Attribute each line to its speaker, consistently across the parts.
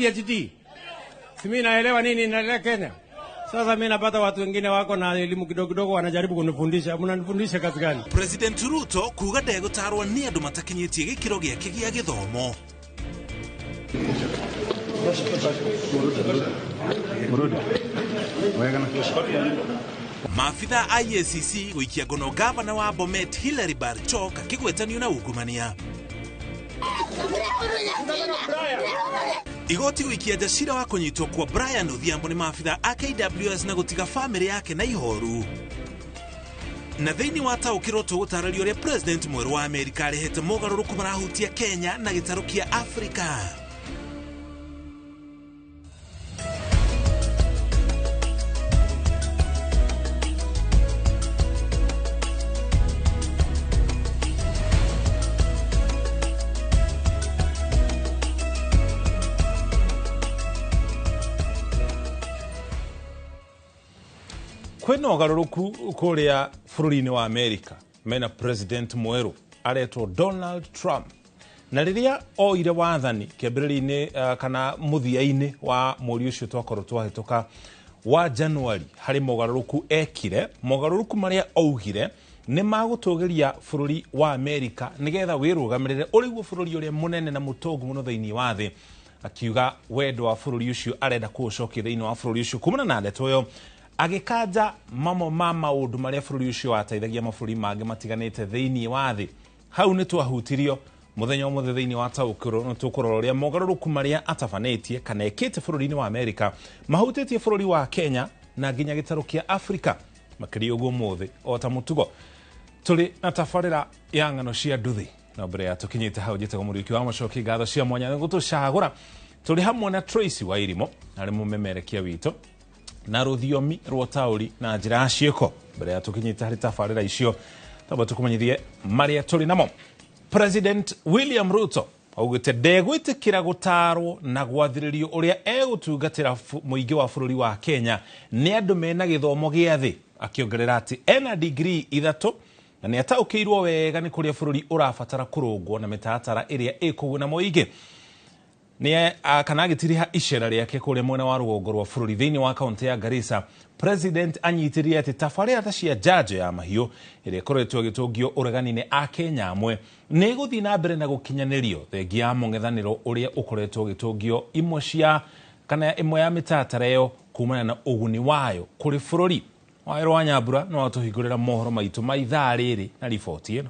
Speaker 1: PhD. Simi naelewa nini inaendelea Kenya. Sasa mimi napata watu wengine wako na elimu kidogo kidogo wanajaribu kunifundisha. Mnanifundisha kazi gani?
Speaker 2: President Ruto kuga ndegutarwa ni andu matakinyitie gikiro giake gia githomo. Maafitha IECC guikia ngono gavana wa Bomet Hilary Barchok akigwetanio na ungumania. Igoti guikia jashira wa kunyitwo kwa Brian Odhiambo ni maafitha a KWS na gutiga family yake na ihoru. Na thiini wa taukiro tugutarario ria President mweru wa Amerika arehete mogaruruku marahutia Kenya na gitaro kia Afrika.
Speaker 3: Kwena ogaruruku kuria fururini wa Amerika mena President mweru aretwo Donald Trump na riria oire wathani kiambiriri-ini kana muthiaini wa mweri ucio twakorwo twahituka wa January hari mogaruruku ekire mogaruruku maria augire ni magutugiria fururi wa Amerika nigetha wirugamirire uriguo fururi uria munene na mutongu muno thiini wa thi akiuga wendo wa fururi ucio arenda kuucokia thiini wa fururi ucio kumana na ndeto yo agikaja mama undu maria fururi ucio ateithagia mafururi mangi matiganite thiini wa thi hau ni twahutirio muthenya umwe thiini wa taukiro no tukuroria mogaruruku maria atafanetie kana ekite fururi-ini wa Amerika mahutitie fururi wa Kenya na nginya gitaro kia Afrika makiri uguo muthi ota mutugo tuli na tafarira ya ngano cia nduthi na mbere ya tukinyite hau jitego muriki wa macoki ngatho cia mwanya gutucagura tuli hamwe na Tracy Wairimo ari mumemerekia wito na ruthiomi rwa tauri na njira cieko mbere ya tukinyite hari tafarira icio taba tukumanyithie maria tuli namo. President William Ruto augite ndegwitikira gutarwo na gwathiririo uria egutungatira muingi wa fururi wa Kenya ni andu mena githomo gia thi akiongerera ati ena degree 3 na ni ataukirwo wega ni kuria fururi urafatara kurungwo na mitatara iria ikuguna muingi ni kana agitiriha icera riake kuria mwena wa rugongo rwa fururi thiini wa kaunti ya Garissa. President anyitirie ati tafarira ta cia jajo ya mahiu iria koretwo gitungio uregani-ini a Kenya amwe ni guthii na mbere na gukinyanirio thengia ya mung'ethaniro uria ukoretwo gitungio imwe cia kana imwe ya mitatara yo kumana na uguni wayo kuri fururi. Wairo wa Nyambura no atuhingurira mohoro maitu ma ithaa riri na riboti ino.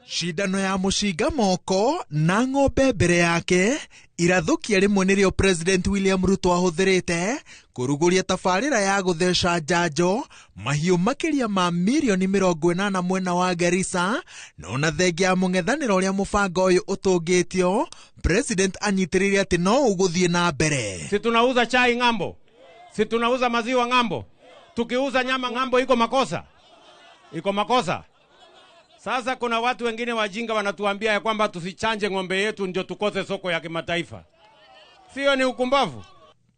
Speaker 2: Shidano ya mushinga moko na ng'ombe mbere yake irathukia rimwe nirio President William Ruto ahuthirite kuruguria tafarira ya gutheca njanjo mahiu makiria ma milioni 80 mwena wa Garissa no na thengia ya mung'ethaniro uria mubango uyu utungitio President anyitiriria ati no uguthie na mbere.
Speaker 1: Si tunauza chai ng'ambo, si tunauza maziwa ng'ambo, tukiuza nyama ng'ambo iko makosa, iko makosa. Sasa kuna watu wengine wajinga wanatuambia ya kwamba tusichanje ng'ombe yetu ndio tukose soko ya kimataifa. Sio ni ukumbavu?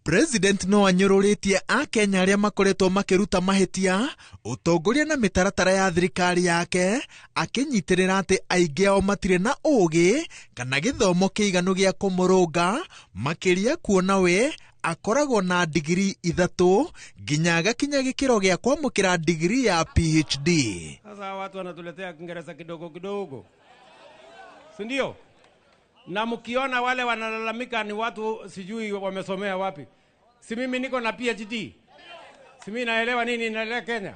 Speaker 2: President no anyururitie a Kenya aria makoretwo makiruta mahitia utongoria na mitaratara ya thirikari yake akinyitirira ati aingi ao matire na ugi kana githomo kiiganu gia kumurunga makiria kuona we akoragwo na degree 3 nginya agakinya gikiro gia kwamukira degree ya PhD.
Speaker 1: Sasa watu wanatuletea Kiingereza kidogo kidogo, si ndio? Na mkiona wale wanalalamika ni watu sijui wamesomea wapi. Si mimi niko na PhD, si mimi naelewa nini inaendelea Kenya.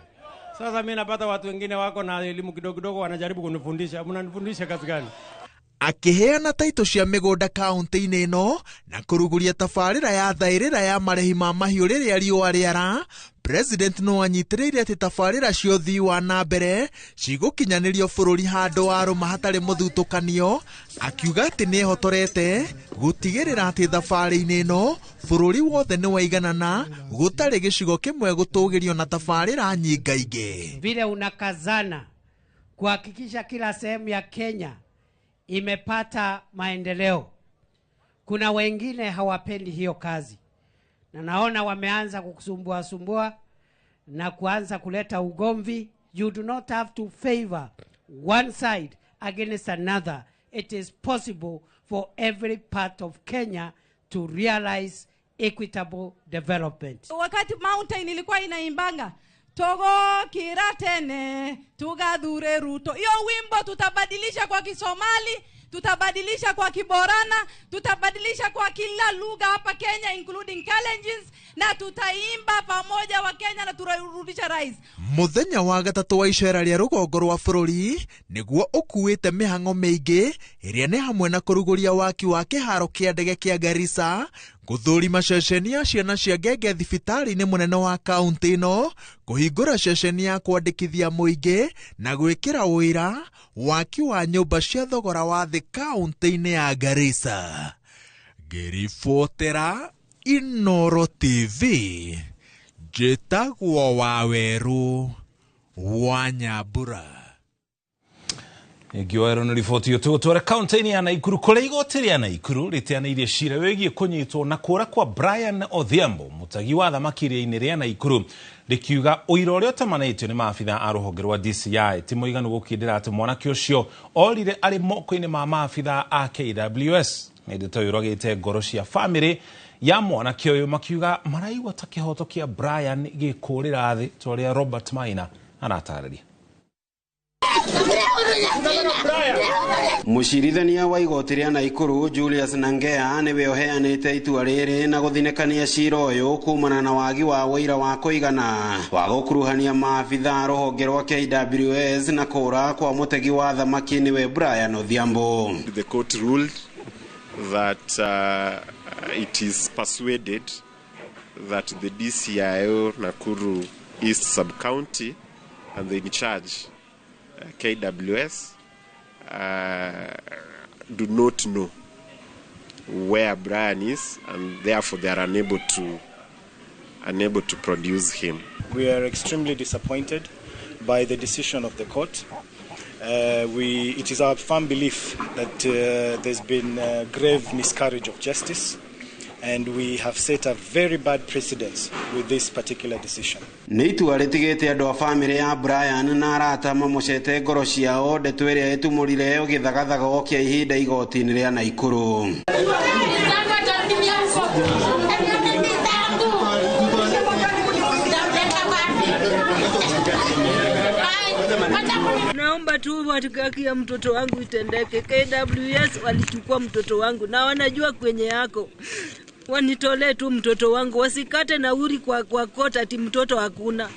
Speaker 1: Sasa mimi napata watu wengine wako na elimu kidogo kidogo wanajaribu kunifundisha. Mnanifundisha kazi gani?
Speaker 2: Akiheana taito cia migunda kaunti-ini ino na kuruguria tafarira ya thairira ya marehi ma mahiu riria riua riara, President no anyitiriire ati tafarira cio thii wa na mbere cigukinyanirio fururi handu waruma hatari muthutukanio, akiuga ati ni ehotorete gutigirira ati thafari-ini ino fururi wothe ni waiganana gutari gicigo kimwe gutugirio na tafarira nyingaingi.
Speaker 4: Vile unakazana kuhakikisha kila sehemu ya Kenya imepata maendeleo. Kuna wengine hawapendi hiyo kazi. Na naona wameanza kukusumbua na kuanza kuleta ugomvi. You do not have to favor one side against another. It is possible for every part of Kenya to realize equitable development.
Speaker 5: Wakati Mountain ilikuwa inaimbanga Togo kiratene tugadhure Ruto, hiyo wimbo tutabadilisha kwa Kisomali, tutabadilisha kwa Kiborana, tutabadilisha kwa kila lugha hapa Kenya including Kalenjins, na tutaimba pamoja wa Kenya na turarudisha rais.
Speaker 2: Muthenya wa gatatu wa icera ria rugongo rwa bururi niguo ukuite mihango meige iria ni hamwe na kuruguria waki wa kiharo kia ndege kia Garissa, guthurima ceceni ya ciana cia ngenge thibitari-ini munene wa kaunti ino, kuhingura ceceni ya kwandikithia muingi na gwikira wira waki wa nyumba cia thogora wa thi kaunti-ini ya Garissa. Ngiribotera Inooro TV, Njĩtagwo Waweru wa Nyambura.
Speaker 3: Ngĩoerwo nĩ riboti ĩyo tũgũtwara kaunti-inĩ ya Naikuru, kũrĩa igoti rĩa Naikuru rĩteanĩirie cira wĩgiĩ kũnyitwo na kũũra kwa Brian Odhiambo, mũtegi wa thamaki iria-inĩ rĩa Naikuru, rĩkiuga ũira ũrĩa ũtamanĩtio nĩ maabitha a rũhonge rwa DCI ti mũiganu gũkindĩra atĩ mwanake ũcio orire arĩ moko-inĩ ma maabitha a KWS. Nĩndeto yũragĩte ngoro cia bamĩrĩ ya mwanake ũyũ makiuga maraigua ta kĩhoto kĩa Brian gĩkũrĩra thĩ, ta ũrĩa Robert Maina aratarĩria.
Speaker 6: Mucirithania wa igoti ria Naikuru Julius Nangea niwe uheanite itua riri na guthinekania cira uyu kumana na wagi wa wira wa kuigana wa gukuruhania maabitha ruhonge rwa KWS na kura kwa mutegi wa thamaki niwe Brian Odhiambo.
Speaker 7: The court ruled that it is persuaded that the DCIO Nakuru East Sub-County and the in charge KWS do not know where Brian is, and therefore they are unable to produce him.
Speaker 8: We are extremely disappointed by the decision of the court. It is our firm belief that there's been grave miscarriage of justice, and we have set a very bad precedence with this particular decision.
Speaker 6: Neitua ritigete andu a family ya Brian na arata mamucete ngoro ciao ndeto iria itumurire ugithagathaga kia ihinda igoti-ini ria Naikuru.
Speaker 9: Naomba tu haki ya mtoto wangu itendeke. KWS walichukua mtoto wangu na wanajua kwenye yako. Wanitolee tu mtoto wangu, wasikate nauri kwa kota ati mtoto hakuna.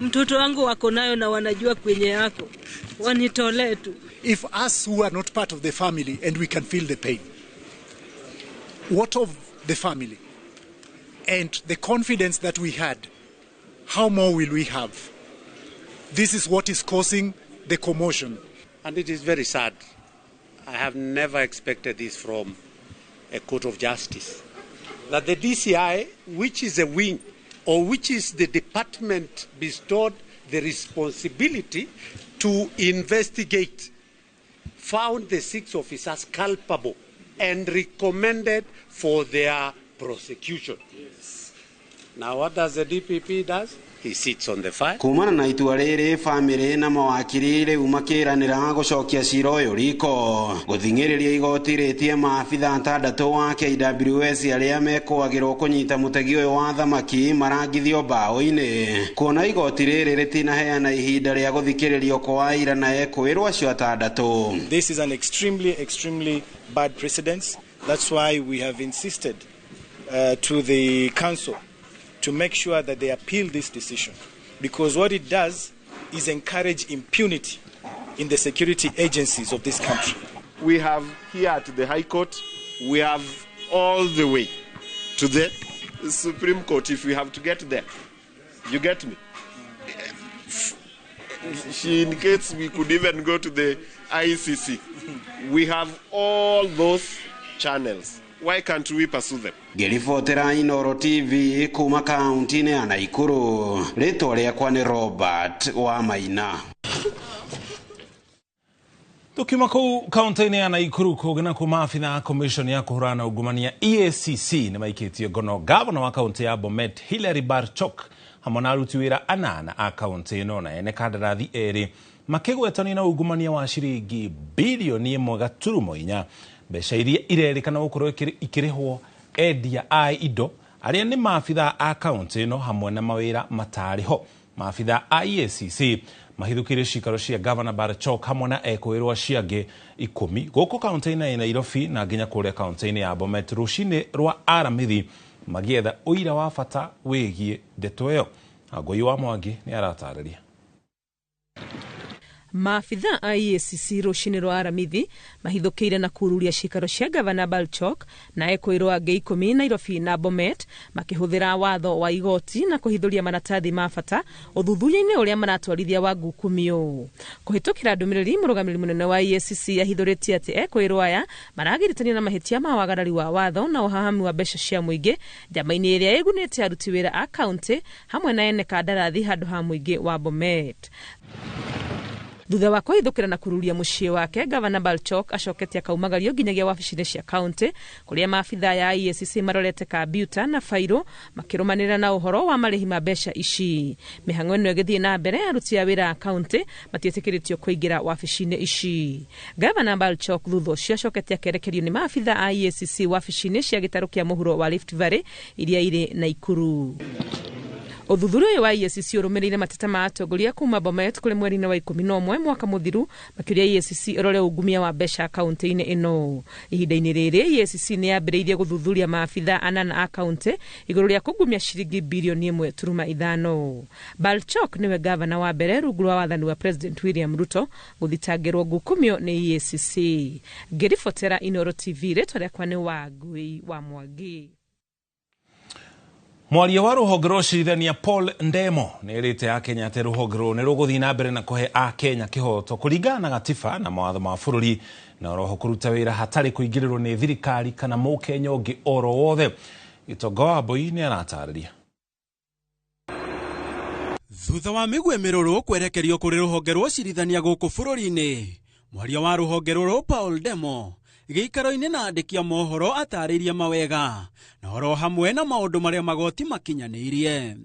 Speaker 9: Mtoto wangu wako nayo na wanajua kwenye yako. Wanitolee tu.
Speaker 10: If us who are not part of the family and we can feel the pain, what of the family? And the confidence that we had, how more will we have? This is what is causing the commotion.
Speaker 11: And it is very sad. I have never expected this from a court of justice. That the DCI, which is a wing, or which is the department bestowed the responsibility to investigate, found the 6 officers culpable and recommended for their prosecution. Yes. Now what does the DPP do? He sits on the file.
Speaker 6: Kumana na itua riri family na mawakiri riu makiranira gucokia cira uyu riko guthingiriria igoti ritie maabitha 6 wa KWS aria mekwagirwo kunyita mutegi uyu wa thamaki marangithio bao-ini kuona igoti riri ritinaheana ihinda ria guthikiririo kwa ira na ekwirwo acio 6.
Speaker 8: This is an extremely bad precedence. That's why we have insisted to the council to make sure that they appeal this decision, because what it does is encourage impunity in the security agencies of this country.
Speaker 7: We have here at the High Court, we have all the way to the Supreme Court if we have to get there. You get me? She indicates we could even go to the ICC. We have all those channels. Why can't we pursue them?
Speaker 6: Ngiribotera Inooro TV kuma kaunti-ini ya Naikuru. Ritwa riakwa ni Robert wa Maina.
Speaker 3: Tukiuma kuu kaunti-ini ya Naikuru kugina kuma afitha commission ya kuhurana ugumania EACC ni maikitio ngono gavana wa kaunti ya Bomet Hilary Barchok hamwe na aruti wira 8 a kaunti ino na ene kandarathi eri makigwetania na ugumania wa ciringi bilioni 1.4 mbeca iria irerikana gukorwo ikirihwo endia a indo aria ni maabitha a kaunti no hamwe na mawira matariho. Maabitha a EACC mahithukire cikaro cia Governor Barchok hamwe na ekwirwa ciange 10 guku kaunti-ini ya Nairobi na nginya kuria kaunti-ini ya Bomet rucini rwa aramithi magietha uira wa bata wigie ndeto iyo. Agoi wa Mwangi ni aratariria.
Speaker 12: Maabitha a EACC rucini rwa aramithi mahithukire na kururia cikaro cia Governor Barchok na ekwirwa ange 10 Nairobi na Bomet makihuthira watho wa igoti na kuhithuria maratathi ma bata uthuthuria-ini uria maratwarithia wa ngukumio. Kuhitukira ndumiriri murugamiri munene wa EACC ahithuritie ati ekwirwa aya maragiritania na mahitia ma wagarari wa watho na uhahami wa mbeca cia muingi njama-ini iria igunite aruti wira a kaunti hamwe na ene kandarathi handu ha muingi wa Bomet. Thutha wa kuhithukira na kururia mucii wake, Governor Barchok acoketie kaumagario nginyagia wabici-ini cia kaunti kuria maabitha ya EACC marorete kambiuta na fairo makirumanira na uhoro wa marihi ma mbeca ici. Mihang'o ino igithii na mbere, aruti a wira a kaunti matietikiritio kuingira wabici-ini ici. Governor Barchok thutha ucio acoketie akerekerio ni maabitha a EACC wabici-ini cia gitaru kia muhuro wa Rift Valley iria iri Naikuru. Uthuthuria wa EACC urumirire mateta ma atongoria kuma Bomet kuri mweri-ini wa 11 mwaka muthiru makiria EACC irore ugumia wa mbeca kaunti-ini ino. Ihinda-ini riri EACC ni yambiriirie guthuthuria maabitha anana a kaunti iguru ria kugumia ciringi bilioni 1.5. Barchok niwe gavana wa mbere rungu rwa wathani wa President William Ruto guthitangirwo ngukumio ni EACC. Ngiribotera Inooro TV ritwa riakwa ni Wangui wa Mwangi.
Speaker 3: Mwaria wa ruhonge rwa ũcirithania Paul Ndemo nĩerĩte akenya atĩ rũhonge rũu nĩrũgũthiĩ na mbere na kũhe akenya kĩhoto kũringana na gatiba na mawatho ma bũrũri na oroho kũruta wĩra hatarĩ kũingĩrĩrwo nĩ thirikari kana mũkenya ũngĩ oro wothe. Gĩtonga wa Mbũi nĩ aratarĩria.
Speaker 13: Thutha wa mĩgwe mĩrũrũ kwerekerio kũrĩ rũhonge rwa ũcirithania gũkũ bũrũri-inĩ, mwaria wa rũhonge rũrũ Paul Ndemo gĩikaro-inĩ na andĩki a mohoro atarĩirie mawega na oro hamwe na maũndũ marĩa magoti makinyanĩirie.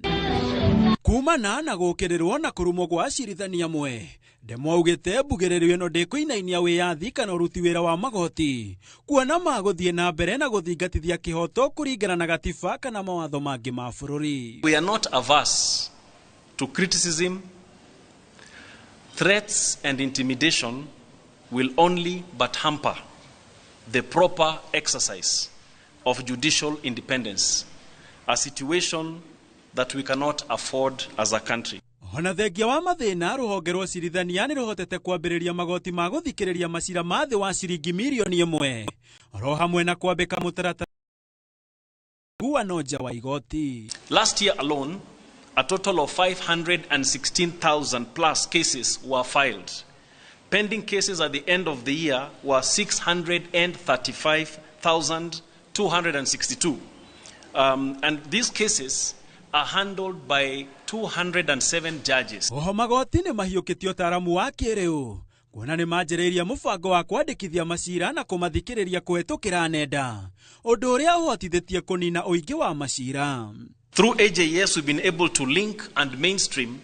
Speaker 13: Kumana na gũkĩrĩrwo na kũrumwo gwa acirithania amwe, Ndemo augĩte mbugĩrĩrio ĩno ndĩkũinainia wĩyathi kana ũruti wĩra wa magoti, kuona magũthiĩ na mbere na gũthingatithia kĩhoto kũringana na gatiba kana mawatho mangĩ ma bũrũri.
Speaker 14: We are not averse to criticism. Threats and intimidation will only but hamper the proper exercise of judicial independence, a situation that we cannot afford as a country.
Speaker 13: Ona thengia wa mathĩna, rũhonge rwa ũcirithania nĩ rũhotete kwambĩrĩria magoti ma gũthikĩrĩria macira ma thĩ wa ciringi milioni 1 oro hamwe na kwambĩka mũtaratara nja wa igoti.
Speaker 14: Last year alone, a total of 516,000 plus cases were filed. Pending cases at the end of the year were 635,262. And these cases are handled by 207 judges.
Speaker 13: Oho magoti nĩ mahiũkĩtio ũtaaramu wa kĩrĩu, kuona nĩ manjĩrĩirie mũbango wa kwandĩkithia macira na kũmathikĩrĩria kũhetũkĩra nenda, ũndũ ũrĩa ũhotithĩtie kũnina ũingĩ wa macira.
Speaker 14: Through AJS, we've been able to link and mainstream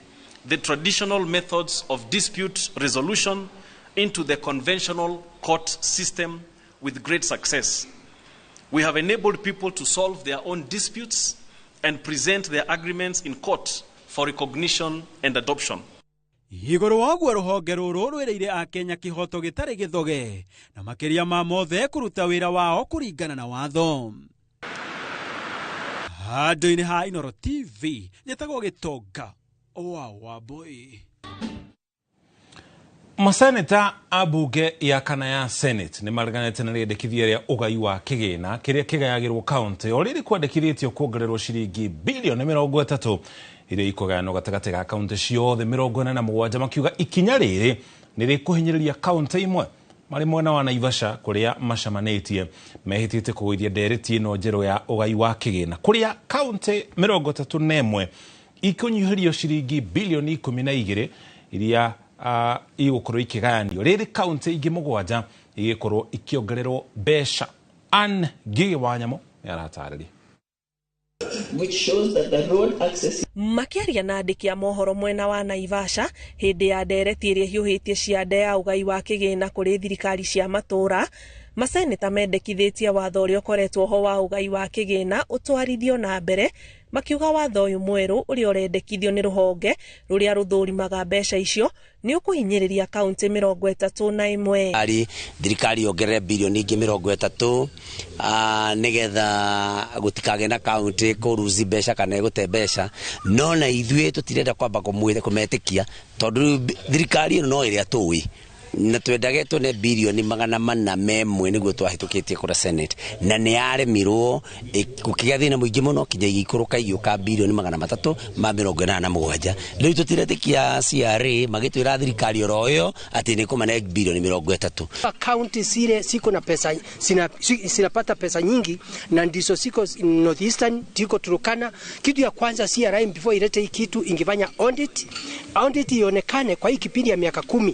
Speaker 14: the traditional methods of dispute resolution into the conventional court system with great success. We have enabled people to solve their own disputes and present their agreements in court for recognition and adoption.
Speaker 13: Igũrũ wa ũguo, rũhonge rũrũ rwĩrĩire akenya kĩhoto gĩtarĩ gĩthoge na makĩria ma mothe kũruta wĩra wao kũringana na watho. Handũ-inĩ ha Inooro TV, njĩtagwo Gĩtonga wa Wambũi.
Speaker 3: Maseneta a bunge ya kana ya Senate nĩ mareganĩte na rĩendekithia rĩa ũgai wa kĩgĩna kĩrĩa kĩgayagĩrwo kaunti o rĩrĩ kwandĩkithĩtio kuongererwo ciringi bilioni 30 iria ikũgayanwo gatagatĩ ga kaunti ciothe 47, makiuga ikinya rĩrĩ nĩ rĩkũhinyĩrĩria kaunti imwe marĩ mwena wa Naivasha kũrĩa macamanĩtie mehĩtĩte kũgũithia ndereti ĩno njerũ ya ũgai wa kĩgĩna kũrĩa kaunti 31 ikũnyihĩrio ciringi bilioni 12 iria igũkorwo ikĩgayanio rĩrĩ kaunti ingĩ 7 igĩkorwo ikĩongererwo mbeca. Anne Ngigĩ wa Nyamũ nĩ aratarĩria.
Speaker 12: Makiaria na andĩki a mohoro mwena wa Naivasha hĩndĩ ya ndereti iria hiũhĩtie cia nde ya ũgai wa kĩgĩna kũrĩ thirikari cia matũra, Maseneta mendekithĩtie watho ũrĩa ũkoretwo ho wa ũgai wa kĩgĩna ũtwarithio na mbere, makiuga watho ũyũ mwerũ ũrĩa ũrendekithio nĩ rũhonge rũrĩa rũthũrimaga mbeca icio nĩ ũkũhinyĩrĩria kaunti 31.
Speaker 15: Thirikari yongerere bilioni ingĩ 30 nigetha gutikage na kaunti kũruzi mbeca kana gũte mbeca, no na ithuĩ tũtirenda kwamba kũmetĩkia tondũ thirikari ĩno no ĩrĩa tũĩ na twendagetwo ne bilioni 400 niguo twahĩtũkĩtie kũra Senate na nĩ yaremirwo gũkĩgĩa thĩna mũingĩ mũno kinya igĩikũrũka igĩũka bilioni 387. Rĩu tũtiretĩkia CRA magĩtwĩra thirikari oro yo atĩ nĩ kũmane bilioni 30.
Speaker 16: County zile siko na pesa sinapata pesa nyingi na ndizo siko Northeastern, tiko Turkana. Kitu ya kwanza CRA before ilete hii kitu ingefanya audit ionekane kwa hii kipindi ya miaka 10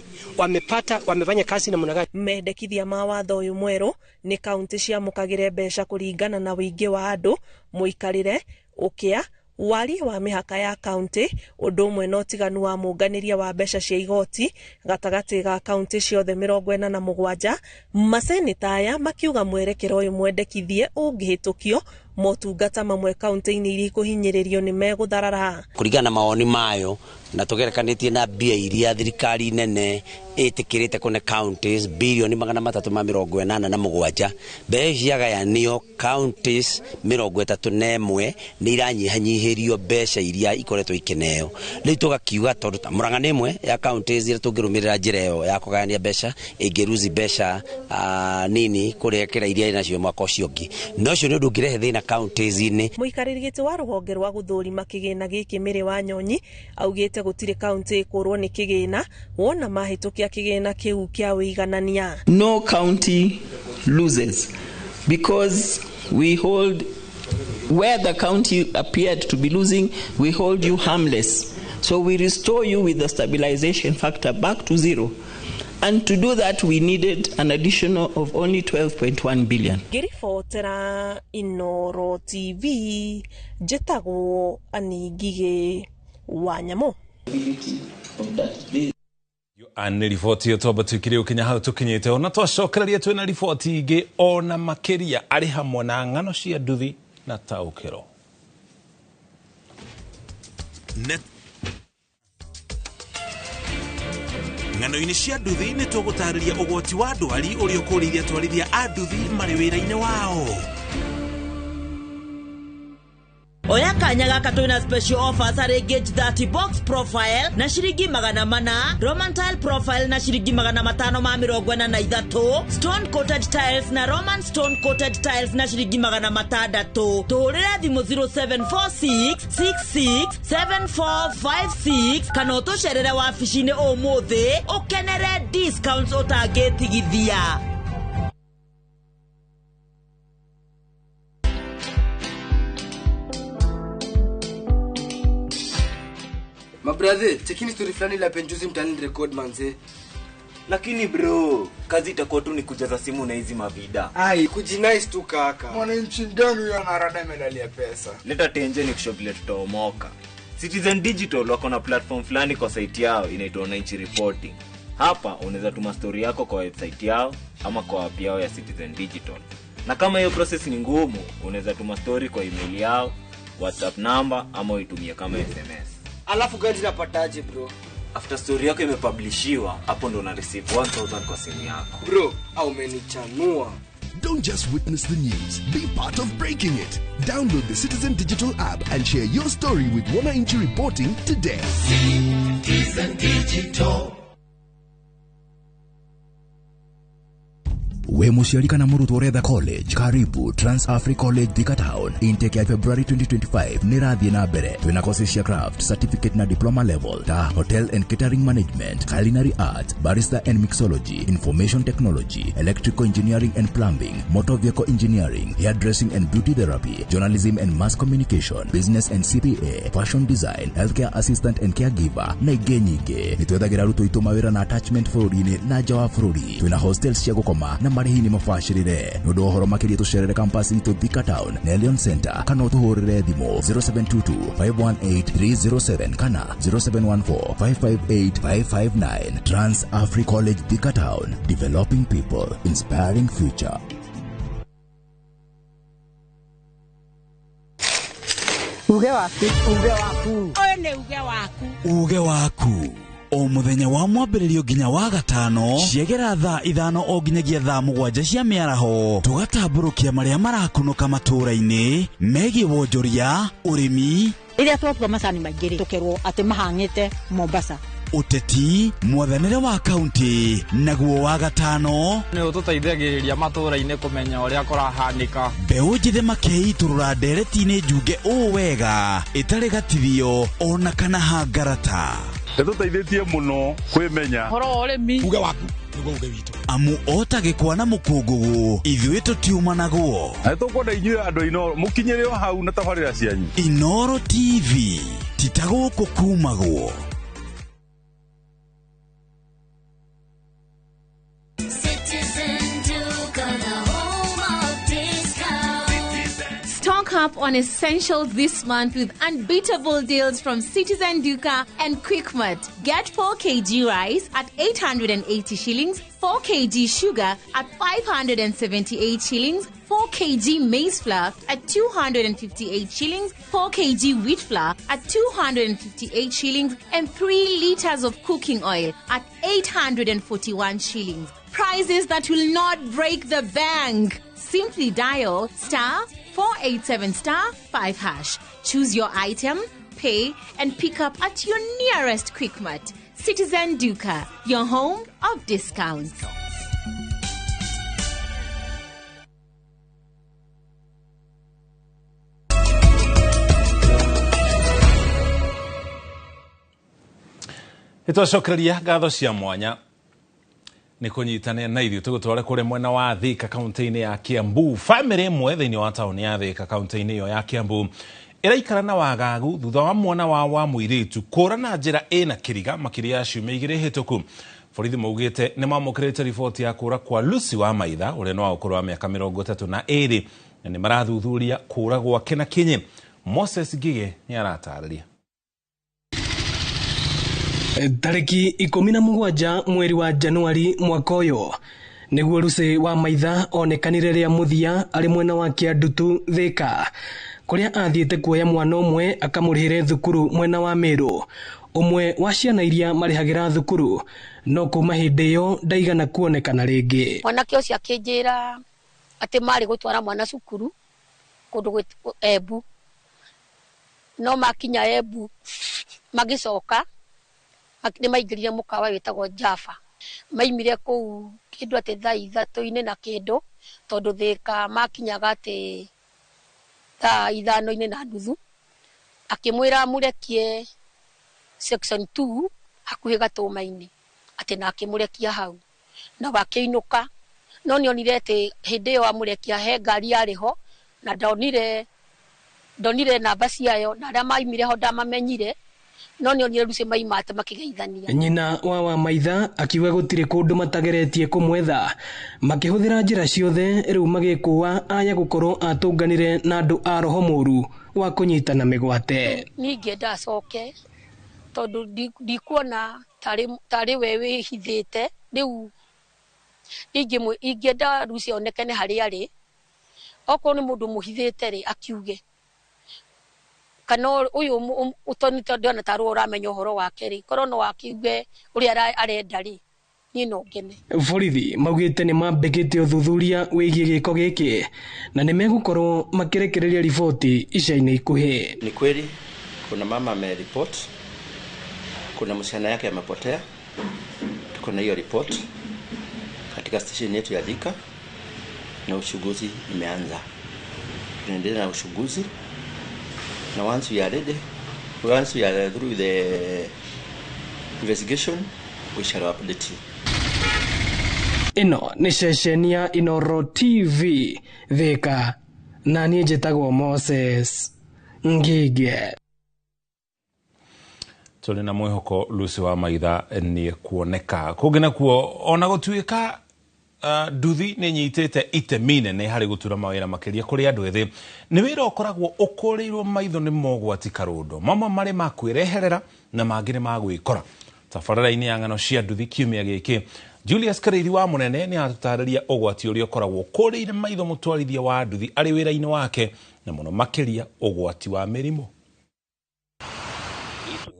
Speaker 16: wamefanya kazi na munagani.
Speaker 12: Mendekithia mawatho uyu mweru ni kaunti ciamukagire mbeca kuringana na wingi wa andu, muikarire, ukia, wari wa mihaka ya kaunti, undu umwe na utiganu wa muunganiria wa mbeca cia igoti gatagati ga kaunti ciothe 47. Maseneta aya makiuga mwerekero uyu mwendekithie ungihitukio motungata mamwe kaunti-inĩ iria ikuhinyĩrĩrio nĩ megũtharara.
Speaker 15: Kũringana na mawoni mayo na tũgerekanĩtie na mbia iria thirikari nene ĩtĩkĩrĩte kũne counties bilioni 387. Mbeca ciagayanio counties 31 nĩ iranyihanyihĩrio mbeca iria ikoretwo ikeneo. Rĩu tũgakiuga tondũ Murang'a nĩ ĩmwe ya counties iria tũngĩrũmĩrĩra njĩra ĩyo ya kũgayania mbeca ĩngĩruzi mbeca nini kũrĩakĩra iria nacio mwaka ũcio ũngĩ. No ũcio nĩ ũndũ ũngĩrehe thĩna counties-inĩ.
Speaker 12: Mũikarĩri gĩtĩ wa rũhonge rwa gũthũrima kĩgĩna gĩkĩ Mĩrĩ wa Nyonyi augĩte gũtirĩ county ĩkũrwo nĩ kĩgĩna wona mahĩtũkia kĩgĩna kĩu kĩa ũiganania.
Speaker 17: No county loses because we hold where the county appeared to be losing, we hold you harmless. So we restore you with the stabilization factor back to 0. And to do that, we needed an additional of only 12.1 billion.
Speaker 12: Ngiribotera Inooro TV, Jetago Anigige Wanyamo.
Speaker 3: Nĩ riboti yo twamba twikire ukinya hau tukinyite ona twacokereria twina riboti ingi ona makiria ari hamwe na ng'ano cia nduthi na taukiro.
Speaker 18: Ng'ano-inĩ cia nduthi nĩ tũgũtarĩria ũgwati wa ndwari ũrĩa ũkũrĩithia atwarithia a nduthi marĩ wĩra-inĩ wao.
Speaker 19: Oya kanya gaka twina special offers harĩ Gauge 30 box profile na ciringi 400, Roman tile profile na ciringi 543, stone coated tiles na Roman stone coated tiles na ciringi 600. Tuhurira thimu 0746 66 7456 kana utucerere wabici-inĩ ũmũthĩ ukenere discounts utangĩtigithia.
Speaker 20: Mabrother, chekini story fulani la penjuzi mtani record manze.
Speaker 21: Lakini bro, kazi itakuwa tu ni kujaza simu na hizi mavida.
Speaker 20: Ai, kujinice tu kaka. Mwananchi gani huyo anarada medalia pesa?
Speaker 21: Leta tenje ni kushopile tutaomoka. Citizen Digital wako na platform fulani kwa site yao inaitwa Wananchi Reporting. Hapa unaweza tuma story yako kwa website yao ama kwa app yao ya Citizen Digital. Na kama hiyo process ni ngumu, unaweza tuma story kwa email yao, WhatsApp number ama uitumie kama SMS.
Speaker 20: Alafu gani unapataje bro?
Speaker 21: After story yako imepublishiwa, hapo ndo una receive 1000 kwa simu yako.
Speaker 20: Bro, au umenichanua.
Speaker 22: Don't just witness the news, be part of breaking it. Download the Citizen Digital app and share your story with Wananchi Reporting today. Citizen Digital.
Speaker 23: We musialika na murutwo retha college, karibu Trans-Africa College Thika Town. Intake ya February 2025 nirathie na mbere. Twina courses ya craft, certificate na diploma level ta hotel and catering management, culinary arts, barista and mixology, information technology, electrical engineering and plumbing, motor vehicle engineering, hairdressing and beauty therapy, journalism and mass communication, business and CPA, fashion design, healthcare assistant and caregiver na ingĩ nyingĩ. Nitwethagira ruto itu mawira na attachment bũrũri-inĩ na nja wa bũrũri. Twina hostels cia gũkoma na marihini mafashirire nundu ohoro makiria tucerere campus itu Thika Town na Leon Center kana utuhurire thimo 0722-518-307 kana 0714-558-559. Trans Afri College Thika Town, developing people, inspiring future.
Speaker 1: Uge waku. One uge waku.
Speaker 4: Uge waku. O muthenya wa mwambĩrĩrio nginya wa gatano ciegera thaa 5 o nginyagia thaa 7 cia mĩaraho tugatambũrũkia marĩa marakunũka matũũra-inĩ megiĩ wonjoria ũrĩmi
Speaker 1: iria twatua macani maingĩ tukerwo atĩ mahang'ĩte Mombasa
Speaker 4: uteti mwathanĩre wa kaunti naguo wa gatano
Speaker 5: nĩ ũtũteithagĩrĩria matũũra-inĩ kũmenya ũrĩa kũrahanĩka
Speaker 4: mbeũ njĩthĩ makeiturũra ndereti-inĩ njunge ũũ wega ĩtarĩ gatithio ona kana hangarata
Speaker 24: Nĩtũteithĩtie mũno kwĩmenya
Speaker 1: horo ũrĩmi
Speaker 4: uge waku nĩguo uge witũ amu otagĩkwa na mũkũngũgũ ithuĩ tũtiuma naguo
Speaker 24: nĩtũkwenda inyuĩ andũ Inoro mũkinyĩre o hau na tabarĩra cianyu
Speaker 4: Inoro TV titagũkũ kumagwo
Speaker 25: Stock up on essentials this month with unbeatable deals from Citizen Duka and Quickmart. Get 4 kg rice at 880 shillings, 4 kg sugar at 578 shillings, 4 kg maize flour at 258 shillings, 4 kg wheat flour at 258 shillings, and 3 liters of cooking oil at 841 shillings. Prices that will not break the bank. Simply dial *487*5#. Choose your item, pay, and pick up at your nearest Quickmart. Citizen Duka, your home of discounts.
Speaker 3: Itocokereria ngatho cia mwanya nĩ kũnyitania na ithuĩ tũgũtware kũrĩ mwena wa Thika kaunti-inĩ ya Kiambu. Family ĩmwe thĩinĩ wa taũni ya Thika kaunti-inĩ ĩyo ya Kiambu ĩraikara na wagagu thutha wa mwana wao wa mũirĩtu kũra na njĩra ĩna kĩriga makĩria ya ciumia 2 hĩtũku. Borithi maugĩte nĩ mamũkĩrĩte riboti ya kũra kwa Lucy wa Maitha ũrĩa nĩ wa ũkũrũ wa mĩaka 32 na nĩ marathuthuria kũra gwake na kinyi. Moses Ngige nĩ aratarĩria.
Speaker 26: Tariki 17 mweri wa Januari mwaka ũyũ nĩguo Lucy wa Maitha onekanire rĩa mũthia arĩ mwena wa Kĩandutu Thika kũrĩa athiĩte kuoya mwana ũmwe akamũrĩhĩre thukuru mwena wa Meru. Ũmwe wa ciana iria marĩhagĩra thukuru no kuma hĩndĩ ĩyo ndaigana kuonekana rĩngĩ.
Speaker 1: Mwanake ũcio akĩnjĩra atĩ marĩ gũtwara mwana cukuru kũndũ Embu, no makinya Embu magĩcoka nĩ maingĩrire mũkawa wĩtagwo Jaffa. Maimire kũu kĩndũ atĩ thaa 3 na kĩndũ tondũ Thika makinyaga atĩ thaa 5:30 akĩmwĩra mũrekie section 2 hakuhĩ Gatũma-inĩ atĩ na akĩmũrekia hau na wakĩinũka no nĩonire atĩ hĩndĩ ĩyo amũrekia he ngari yarĩho na ndonire namba ciayo na arĩa maimire ho ndamamenyire no nĩonire Lucy maimate makĩgeithania.
Speaker 26: Nyina wa Maitha akiuga gũtirĩ kũndũ matageretie kũmwetha makĩhũthĩra njĩra ciothe rĩu magĩkũa aya gũkorwo atũnganire na andũ a roho mũru wa kũnyitana mĩgwate.
Speaker 1: Ningĩ ndacoke tondũ ndikuona tarĩ we wĩhithĩte rĩu ingĩenda Lucy onekane harĩa arĩ okorwo nĩ mũndũ mũhithĩte rĩ akiuge kana ũyũ ũtonito ndona tarwo ũramenya ũhoro wake rĩ korwo no wakiuge ũrĩa arenda rĩ niĩ no ngene.
Speaker 26: Borithi maugĩte nĩ mambĩkĩte ũthuthuria wĩgiĩ gĩko gĩkĩ na nĩ megũkorwo makĩrekereria riboti ica-inĩ ikuhĩ.
Speaker 27: Ni kweli kuna mama ameripoti kuna msichana yake amepotea. Tuko na hiyo report katika station yetu ya Thika na uchunguzi imeanza. Tunaendelea na uchunguzi na once we are through the investigation we shall update you.
Speaker 26: Ino nĩ ceceni ya Inoro TV Thika na niĩ njĩtagwo Moses Ngige.
Speaker 3: Tũrĩ na mwĩhoko Lucy wa Maitha nĩ kuoneka kũngĩ nakuo ona gũtuĩka nduthi nĩ nyitĩte itemi inene harĩ gũtura mawĩra makĩria kũrĩ andũ ethĩ. Nĩ wĩra ũkoragwo ũkũrĩirwo maitho nĩ mogwati karũndo, mamwe marĩ ma kwĩreherera na mangĩ nĩ ma gwĩkora. Tabarĩra-inĩ ya ng'ano cia nduthi kiumia gĩkĩ, Julius Karĩithi wa Mũnene nĩ atũtarĩria ũgwati ũrĩa ũkoragwo ũkũrĩire maitho mũtwarithia wa nduthi arĩ wĩra-inĩ wake, na mũno makĩria ũgwati wa mĩrimũ.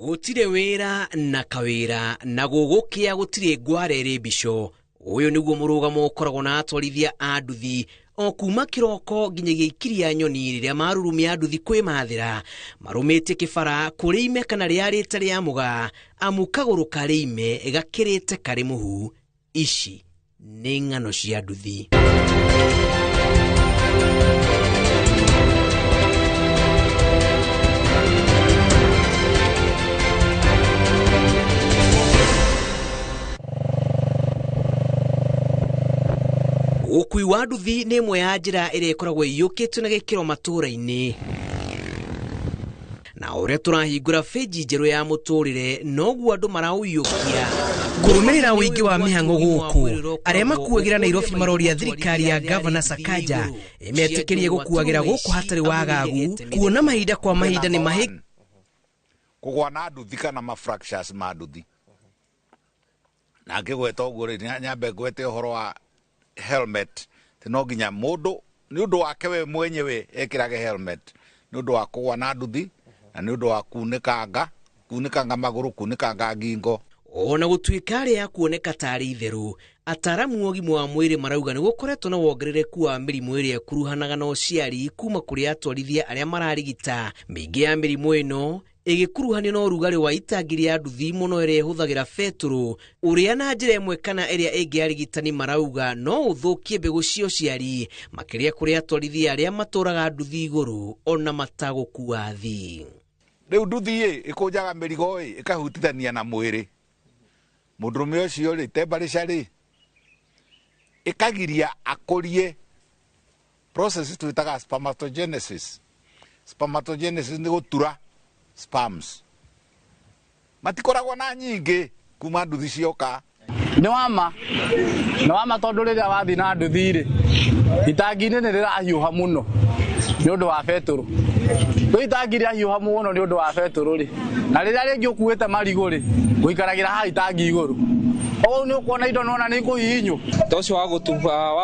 Speaker 2: Gũtirĩ wĩra na kawĩra na gũgũkĩa gũtirĩ ngwarere mbico. Ũyũ nĩguo mũrũgamo ũkoragwo na atwarithia a nduthi o kuma kĩroko nginyagia ikiria nyoni rĩrĩa marurumia nduthi kwĩmathĩra marũmĩte kĩbara kũrĩ ime kana rĩarĩte rĩa mũga amu kagũrũ karĩ ime gakĩrĩte karĩ mũhu. Ici nĩ ng'ano cia nduthi. Ũkui wa nduthi nĩ ĩmwe ya njĩra ĩrĩa ĩkoragwo ĩiyũkĩtio na gĩkĩro matũũra-inĩ. Na ũrĩa tũrahingũra feji njerũ ya mũtũrĩre noguo andũ maraũiyũkia. Kũrũmĩrĩra ũingĩ wa mĩhang'o gũkũ, arĩa makuagĩra Nairobi maroria thirikari ya Gavana Sakaja ĩmetĩkĩrie gũkuagĩra gũkũ hatarĩ wagagu, kuona mahinda kwa mahinda nĩ mahĩ
Speaker 6: kũgwa na nduthi kana ma-fractures ma nduthi. Na ngĩgweta ũguo rĩ nyambe ngwete ũhoro wa helmet, no nginya mũndũ nĩ ũndũ wake we mwenyewe ekĩrage helmet, nĩ ũndũ wa kũgwa na nduthi na nĩ ũndũ wa kunĩkanga magũrũ, kunĩkanga ngingo.
Speaker 2: Ona gũtuĩka arĩa kuoneka tarĩ itherũ, ataramu ũgima wa mwĩrĩ marauga nĩ gũkoretwo na wongerereku wa mĩrimũ ĩrĩa ĩkuruhanaga na ũciari kuma kũrĩ atwarithia arĩa mararigita. Mĩingĩ ya mĩrimũ ĩno ĩgĩkuruhanio na ũrugarĩ wa itangi rĩa nduthi mũno ĩrĩa ĩhũthagĩra betũrũ, ũrĩa na njĩra ĩmwe kana ĩrĩa ĩngĩ arigitani marauga no ũthũkie mbegũ cia ũciari, makĩria kũrĩ atwarithia arĩa matũraga nduthi igũrũ ona matagũkua thi.
Speaker 6: Rĩu nduthi ĩkũnjaga mĩrigo ĩkahutithania na mwĩrĩ. Mũndũrũme ũcio rĩ temperature ĩkagiria akũrie process twĩtaga spermatogenesis. Spermatogenesis nĩ gũtura sperms. Matikoragwo na nyingĩ kuma nduthi cioka.
Speaker 7: Nĩ wama tondũ rĩrĩa wathi na nduthi rĩ itangi-inĩ nĩ rĩrahiũha mũno nĩ ũndũ wa betũrũ. Rĩu itangi rĩahiũha mũno nĩ ũndũ wa betũrũ rĩ, na rĩrĩa rĩngĩ ũkuĩte marigũ rĩ gũikaragĩra ha itangi igũrũ. Ũguo nĩ ũkuona indo nona nĩ ikũhihinywo.
Speaker 8: Tocio wa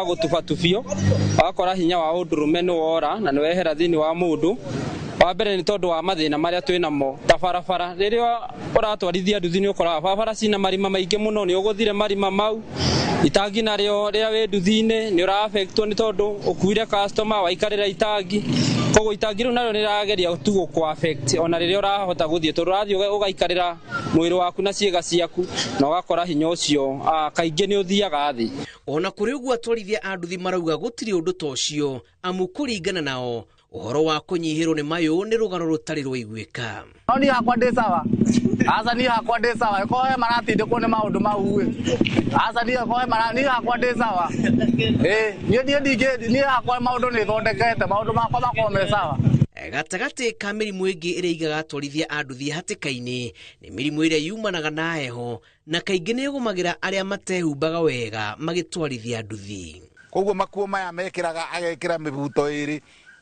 Speaker 8: gũtuba tubio wakora hinya wa ũndũrũme nĩ wora na nĩ wehera thĩinĩ wa mũndũ. Wa mbere nĩ tondũ wa mathĩna marĩa twĩnamo ta barabara. Rĩrĩa ũratwarithia nduthi nĩ ũkoraga barabara cina marima maingĩ mũno, nĩ ũgũthire marima mau. Itangi narĩo rĩrĩa wĩ nduthi-inĩ nĩ ũra-affectwo nĩ tondũ ũkuire customer waikarĩra itangi. Koguo itangi rĩu narĩo nĩ rĩrageria tu gũkũ-affect ona rĩrĩa ũrahota gũthiĩ, tondũ ũrathiĩ ũgaikarĩra mwĩrĩ waku na ciĩga ciaku na ũgakora hinya ũcio kaingĩ nĩ ũthiaga thĩ.
Speaker 2: Ona kũrĩ ũguo atwarithia a nduthi marauga gũtirĩ ũndũ ta ũcio amu kũringana nao ũhoro wa kũnyihĩrwo nĩ mayũ nĩ rũgano rũtarĩ rwaiguĩka.
Speaker 7: No niĩ hakwa ndĩ sawa. Aca niĩ hakwa ndĩ sawa. Kohe maratindĩkwo nĩ maũndũ mau ĩ. Aca niĩ hakwa ndĩ sawa. Niĩ hakwa maũndũ nĩ thondekete, maũndũ makwa makorwo me sawa.
Speaker 2: Gatagatĩ ka mĩrimũ ĩngĩ ĩrĩa igaga atwarithia a nduthi hatĩka-inĩ nĩ mĩrimũ ĩrĩa yumanaga na heho na kaingĩ nĩ ĩgũmagĩra arĩa matehumbaga wega magĩtwarithia nduthi.
Speaker 6: Koguo makuo maya mekĩraga agekĩra mĩbuto ĩrĩ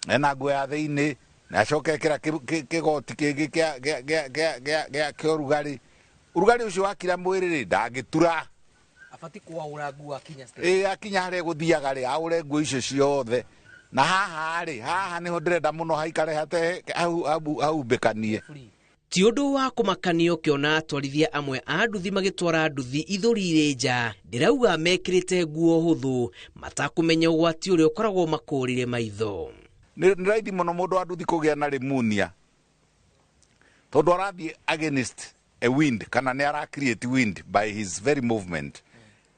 Speaker 6: ena nguo ya thĩinĩ na acoka ekĩra kĩgoti kĩngĩ gĩa ũrugarĩ. Ũrugarĩ ũcio wakira mwĩrĩ rĩ ndangĩtura.
Speaker 2: Abati kwaũra nguo akinya
Speaker 6: akinya harĩa gũthiaga rĩ aũre nguo icio ciothe. Na haha nĩho ndĩrenda mũno haikare hahumbĩkanie.
Speaker 2: Ti ũndũ wa kũmakanio ũkĩona atwarithia amwe a nduthi magĩtwara nduthi ithũri irĩ nja, ndĩrauga mekĩrĩte nguo hũthũ matakũmenya ũgwati ũrĩa ũkoragwo makũrĩre maitho.
Speaker 6: Nĩ raithi mũno mũndũ wa nduthi kũgĩa na pneumonia tondũ arathiĩ against a wind kana nĩ ara-create wind by his very movement.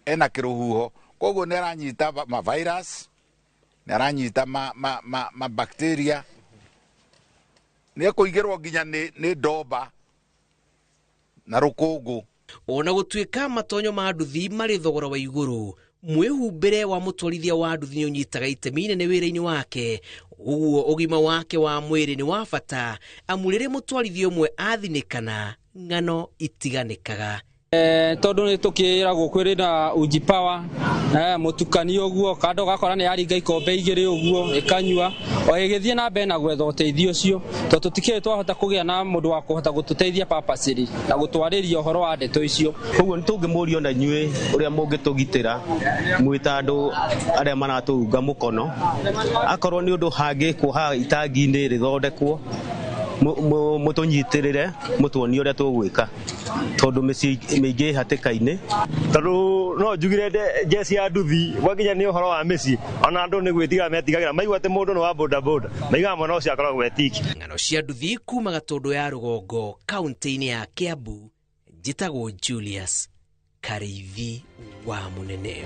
Speaker 6: Ena kĩrũhuho koguo nĩ aranyita ma-virus, nĩ aranyita ma-bacteria, nĩ ekũigĩrwo nginya nĩ ndomba na rũkũngũ.
Speaker 2: Ona gũtuĩka matonyo ma nduthi marĩ thogora wa igũrũ, mwĩhumbĩre wa mũtwarithia wa nduthi nĩ ũnyitaga itemi inene wĩra-inĩ wake. Ũguo ũgima wake wa mwĩrĩ nĩ wa bata amu rĩrĩa mũtwarithia ũmwe athinĩkana ng'ano itiganĩkaga.
Speaker 8: tondu ni tukiragwo kwirina uji power mutukani uguo kando gakora ni aringa ikombe igiri uguo ikanyua o igithie na mbere na gwetha uteithio ucio to tutikire twahota kugia na mundu wa kuhota gututeithia papaciri na gutwariria uhoro wa ndeto icio
Speaker 9: koguo nitungimurio na nyue uria mungitugitira mwita andu aria maratunga mukono akorwo ni undu hangi kuha itangi-ini rithondekwo mutunyitirire mutuonie uria tugwika tondu miingi hatikaini
Speaker 10: tondu no njugire jesi ya nduthi gwakinya ni uhoro wa mici ona andu ni gwitiga metigagira maigua ati mundu ni wa boda boda maiga mwana ucio akoragwo etiki
Speaker 2: ng'ano cia nduthi kuma Gatundu ya Rugongo kaunti-ini ya Kiambu njitagwo Julius Karithi wa Munene.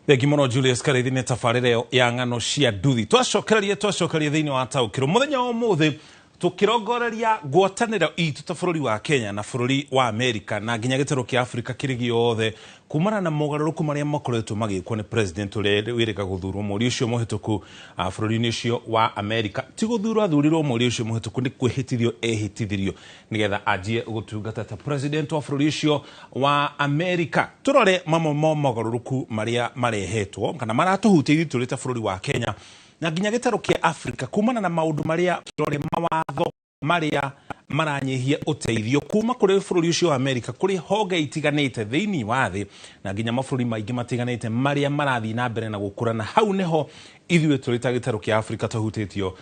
Speaker 3: Thegi muno Julius Karithi nĩ tabarĩra ya ng'ano cia nduthi twacokererie thĩinĩ wa taũkĩro mũthenya wa ũmũthĩ tukirongoreria ngwatanĩro itũ ta bũrũri wa Kenya na bũrũri wa Amerika na nginya gĩtarũ kĩa Afrika kĩrĩ gĩothe kumana na mogarũrũku marĩa makoretwo magĩkwo nĩ president ũrĩa wĩrĩga gũthurwo mweri ũcio mũhĩtũku bũrũri-inĩ ũcio wa Amerika ti gũthurwo athurirwo mweri ũcio mũhĩtũku nĩ kwĩhĩtithio ehĩtithirio nĩgetha anjie gũtungata ta president wa bũrũri ũcio wa Amerika. Tũrore mamwe ma mogarũrũku marĩa marehetwo kana maratũhutĩirie tũrĩ ta bũrũri wa Kenya na nginya gĩtarũ kĩa Afrika kumana na maũndũ marĩa tũrore mawatho marĩa maranyihia uteithio kuma kũrĩ bũrũri ũcio wa Amerika kũrĩ honge itiganĩte thĩinĩ wa thĩ na nginya mabũrũri maingĩ matiganĩte marĩa marathiĩ na mbere na gũkũra na hau nĩho ithuĩ tũrĩ ta gĩtarũ kĩa Afrika tũhutĩtio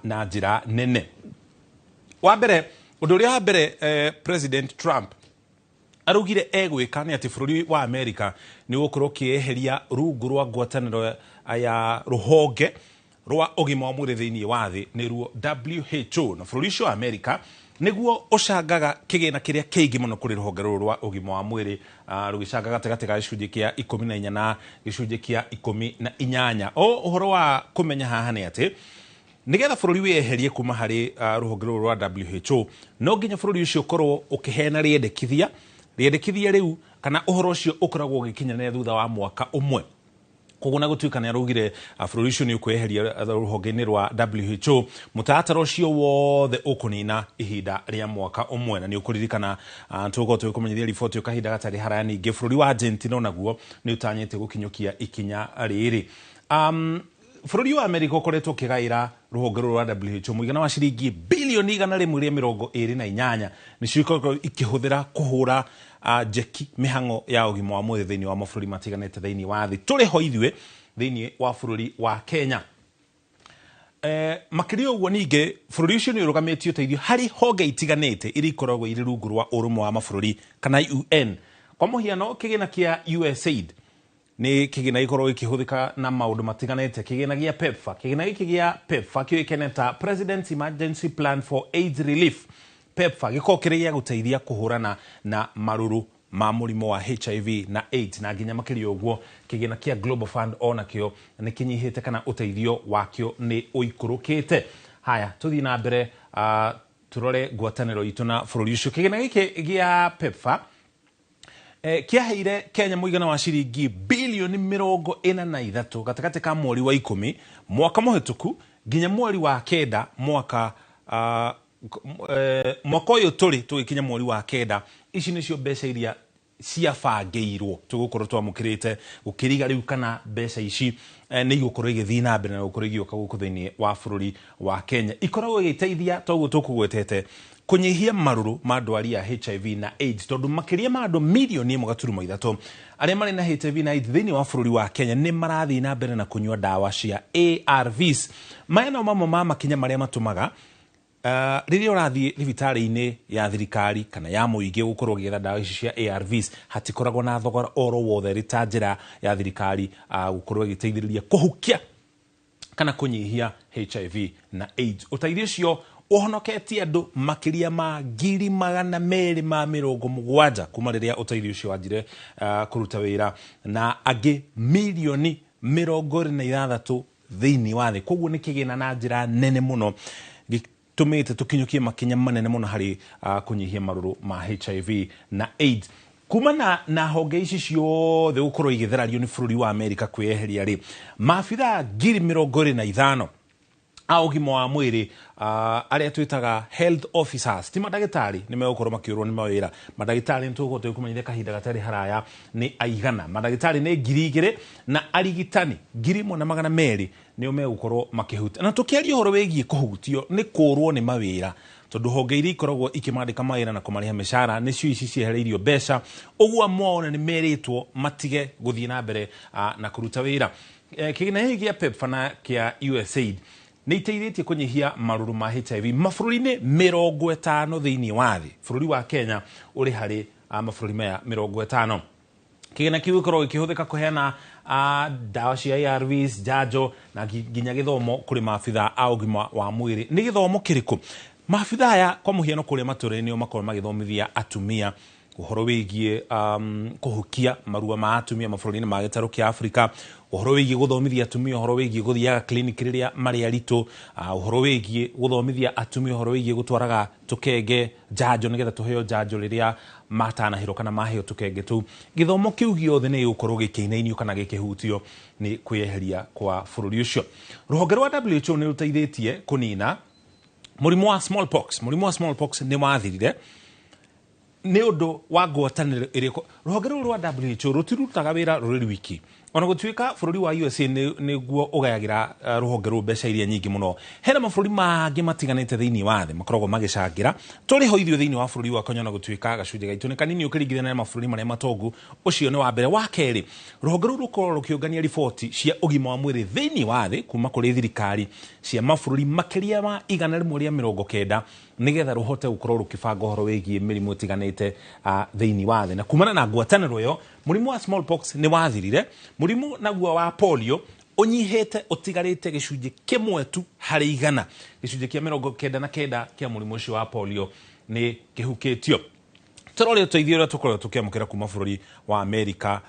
Speaker 3: na njĩra nene. Wa mbere ũndũ ũrĩa wa mbere President Trump araugire egwĩka nĩ atĩ bũrũri wa Amerika nĩ gũkorwo kĩeheria rungu rwa ngwatanĩro ya rũhonge rwa ũgima wa mwĩrĩ thĩinĩ wa thĩ nĩruo WHO na bũrũri ũcio wa Amerika nĩguo ũcangaga kĩgĩna kĩrĩa kĩingĩ mũno kũrĩ rũhonge rũrũ rwa ũgima wa mwĩrĩ rũgĩcanga gatagatĩ ga gĩcunjĩ kĩa 14 na gĩcunjĩ kĩa 18. Ũhoro wa kũmenya haha nĩ atĩ nĩgetha bũrũri wĩeherie kuma harĩ rũhonge rũrũ rwa WHO no nginya bũrũri ũcio ũkorwo ũkĩheana rĩendekithia rĩu kana ũhoro ũcio ũkoragwo ũgĩkinyanĩra thutha wa mwaka ũmwe. Koguo na gũtuĩka nĩ araugire bũrũri ũcio nĩ ũkwĩeheria rũhonge-inĩ rwa WHO mũtaratara ũcio wothe ũkũnina ihinda rĩa mwaka ũmwe na nĩ ũkũririkana tũgũkorwo tũgĩkũmenyithia riboti ĩyo kahinda gatarĩ haraya ningĩ bũrũri wa Argentina naguo nĩ ũtanyĩte gũkinyũkia ikinya rĩrĩ. Bũrũri wa Amerika ũkoretwo ũkĩgaĩra rũhonge rũrũ rwa WHO mũigana wa ciringi bilioni 128 nĩcio ikoragwo ikĩhũthĩra kũhũra jeki mĩhang'o ya ũgima wa mwĩrĩ thĩinĩ wa mabũrũri matiganĩte thĩinĩ wa thĩ tũrĩ ho ithuĩ thĩinĩ wa bũrũri wa Kenya. Makĩria ũguo ningĩ bũrũri ũcio nĩ ũrũgamĩtie ũteithio harĩ honge itiganĩte iria ikoragwo irĩ rungu rwa ũrũmwe wa mabũrũri kana UN. Kwa mũhiano kĩgĩna kĩa USAID nĩ kĩgĩna gĩkoragwo gĩkĩhũthĩka na maũndũ matiganĩte. Kĩgĩna gĩa PEPFAR, kĩgĩna gĩkĩ gĩa PEPFAR kĩoĩkaine ta President's Emergency Plan for AIDS Relief. PEPFAR gĩkoragwo kĩrĩ gĩa gũteithia kũhũrana na marũrũ ma mũrimũ wa HIV na AIDS na nginya makĩria ũguo kĩgĩna kĩa Global Fund ona kĩo nĩ kĩnyihĩte kana ũteithio wakĩo nĩ ũikũrũkĩte. Haya tũthiĩ na mbere tũrore ngwatanĩro itũ na bũrũri ũcio. Kĩgĩna gĩkĩ gĩa PEPFAR kĩaheire Kenya mũigana wa ciringi bilioni 43 gatagatĩ ka mweri wa 10 mwaka mũhĩtũku nginya mweri wa 9 mwaka ũyũ tũgĩkinya mweri wa 9. Ici nĩcio mbeca iria ciabangĩirwo tũgũkorwo twamũkĩrĩte gũkĩriga rĩu kana mbeca ici nĩ igũkorwo igĩthiĩ na mbere na gũkorwo igĩũka gũkũ thĩinĩ wa bũrũri wa Kenya ikoragwo igĩteithia toguo tũkũgwetete kũnyihia marũrũ ma ndwari ya HIV na AIDS tondũ makĩria ma andũ milioni 1.3 arĩa marĩ na HIV na AIDS thĩinĩ wa bũrũri wa Kenya nĩ marathiĩ na mbere na kũnyua ndawa cia ARVs. Maya no mamwe ma makinya marĩa matũmaga rĩrĩa ũrathiĩ thibitarĩ-inĩ ya thirikari kana ya mũingĩ gũkorwo gĩetha ndawa ici cia ARVs hatikoragwo na thogora oro wothe rĩ ta njĩra ya thirikari gũkorwo ĩgĩteithĩrĩria kũhukia kana kũnyihia HIV na AIDS. Ũteithio ũcio ũhonoketie andũ makĩria ma 270,000 kuma rĩrĩa ũteithio ũcio wanjire kũruta wĩra na angĩ milioni 26 thĩinĩ wa thĩ. Koguo nĩ kĩgĩna na njĩra nene mũno gĩtũmĩte tũkinyũkie makinya manene mũno harĩ kũnyihia marũrũ ma HIV na AIDS. kumana na honge ici ciothe gukorwo igitherario ni bururi wa Amerika kweheria ri maabitha 25,000 a ugima wa mwiri aria twitaga health officers ti madagitari ni megukorwo makiurwo ni mawira madagitari ntugote kumenyithia kahinda gatari haraya ni aigana madagitari ni 2,000 na arigitani 1,200 ni megukorwo makihuta na tukiaria horo wegie kuhutio ni kurwo ni mawira tondu honge iria ikoragwo ikimandika mawira na kumariha mishara ni cio ici ciehereirio mbeca ugwa mona ni meritwo matige guthii na mbere na kuruta wira kigina hiki ya PEPFAR na kia USAID ni iteithĩtie kunyihia maruru ma HIV mabũrũri-inĩ 50 thĩinĩ wa thĩ. Bũrũri wa Kenya ũrĩ harĩ mabũrũri maya 50. Kĩgĩna kĩu gĩkoragwo gĩkĩhũthĩka kũheana ndawa cia ARVs, njanjo na nginya gĩthomo kũrĩ maabitha a ũgima wa mwĩrĩ. Nĩ gĩthomo kĩrĩkũ? Maabitha aya kwa mũhiano kũrĩa matũũra-inĩ makorwo magĩthomithia atumia uhoro wigie kuhukia marua ma atumia mabũrũri-inĩ ma gĩtarũ kĩa Africa, uhoro wigie guthomithia atumia uhoro wigie guthiaga clinic riria mari arito, uhoro wigie guthomithia atumia uhoro wigie gutwaraga tukenge njanjo nigetha tuheo njanjo riria matanahiro kana maheo tukenge tu. Githomo kiu giothe ni gukorwo gikinainio kana gikihutio ni kweheria kwa bũrũri ucio. Rũhonge rwa WHO ni ruteithĩtie kunina mũrimũ wa smallpox. Mũrimũ wa smallpox ni wathirire ni undu wa ngwatanĩro ĩrĩkũ. Rũhonge rũu rwa WHO rutirutaga wĩra rũrĩ wiki, ona gũtuĩka bũrũri wa USA nĩguo ũgayagira rũhonge rũu mbeca iria nyingĩ mũno. Hena mabũrũri mangĩ matiganĩte thĩinĩ wa thĩ makoragwo magĩcangira tũrĩ ho ithio thĩinĩ wa bũrũri wa Kenya, na gũtuĩka gacunjĩ gaitũ nĩ kanini ũkĩringithania na mabũrũri marĩa matongu. Ũcio nĩ wa mbere. Wa kerĩ, rũhonge rũu rũkoragwo rũkĩũngania riboti cia ũgima wa mwĩrĩ thĩinĩ wa thĩ kuma kũrĩ thirikari cia mabũrũri makĩria ma 190 nigetha rũhote gũkorwo rũkĩbanga ũhoro wĩgiĩ mĩrimũ ĩtiganĩte thĩinĩ wa thĩ. Na kumana na ngwatanĩro ĩyo, mũrimũ wa smallpox nĩ wathirire. Mũrimũ naguo wa polio unyihite utigarite gicunjĩ kimwe tu harĩ 100. Gicunjĩ kia 99 kia mũrimũ ũcio wa polio ni kihukĩtio. Tũrore ũteithio ũrĩa tũkorwo tũkĩamũkĩra kuma bũrũri wa Amerika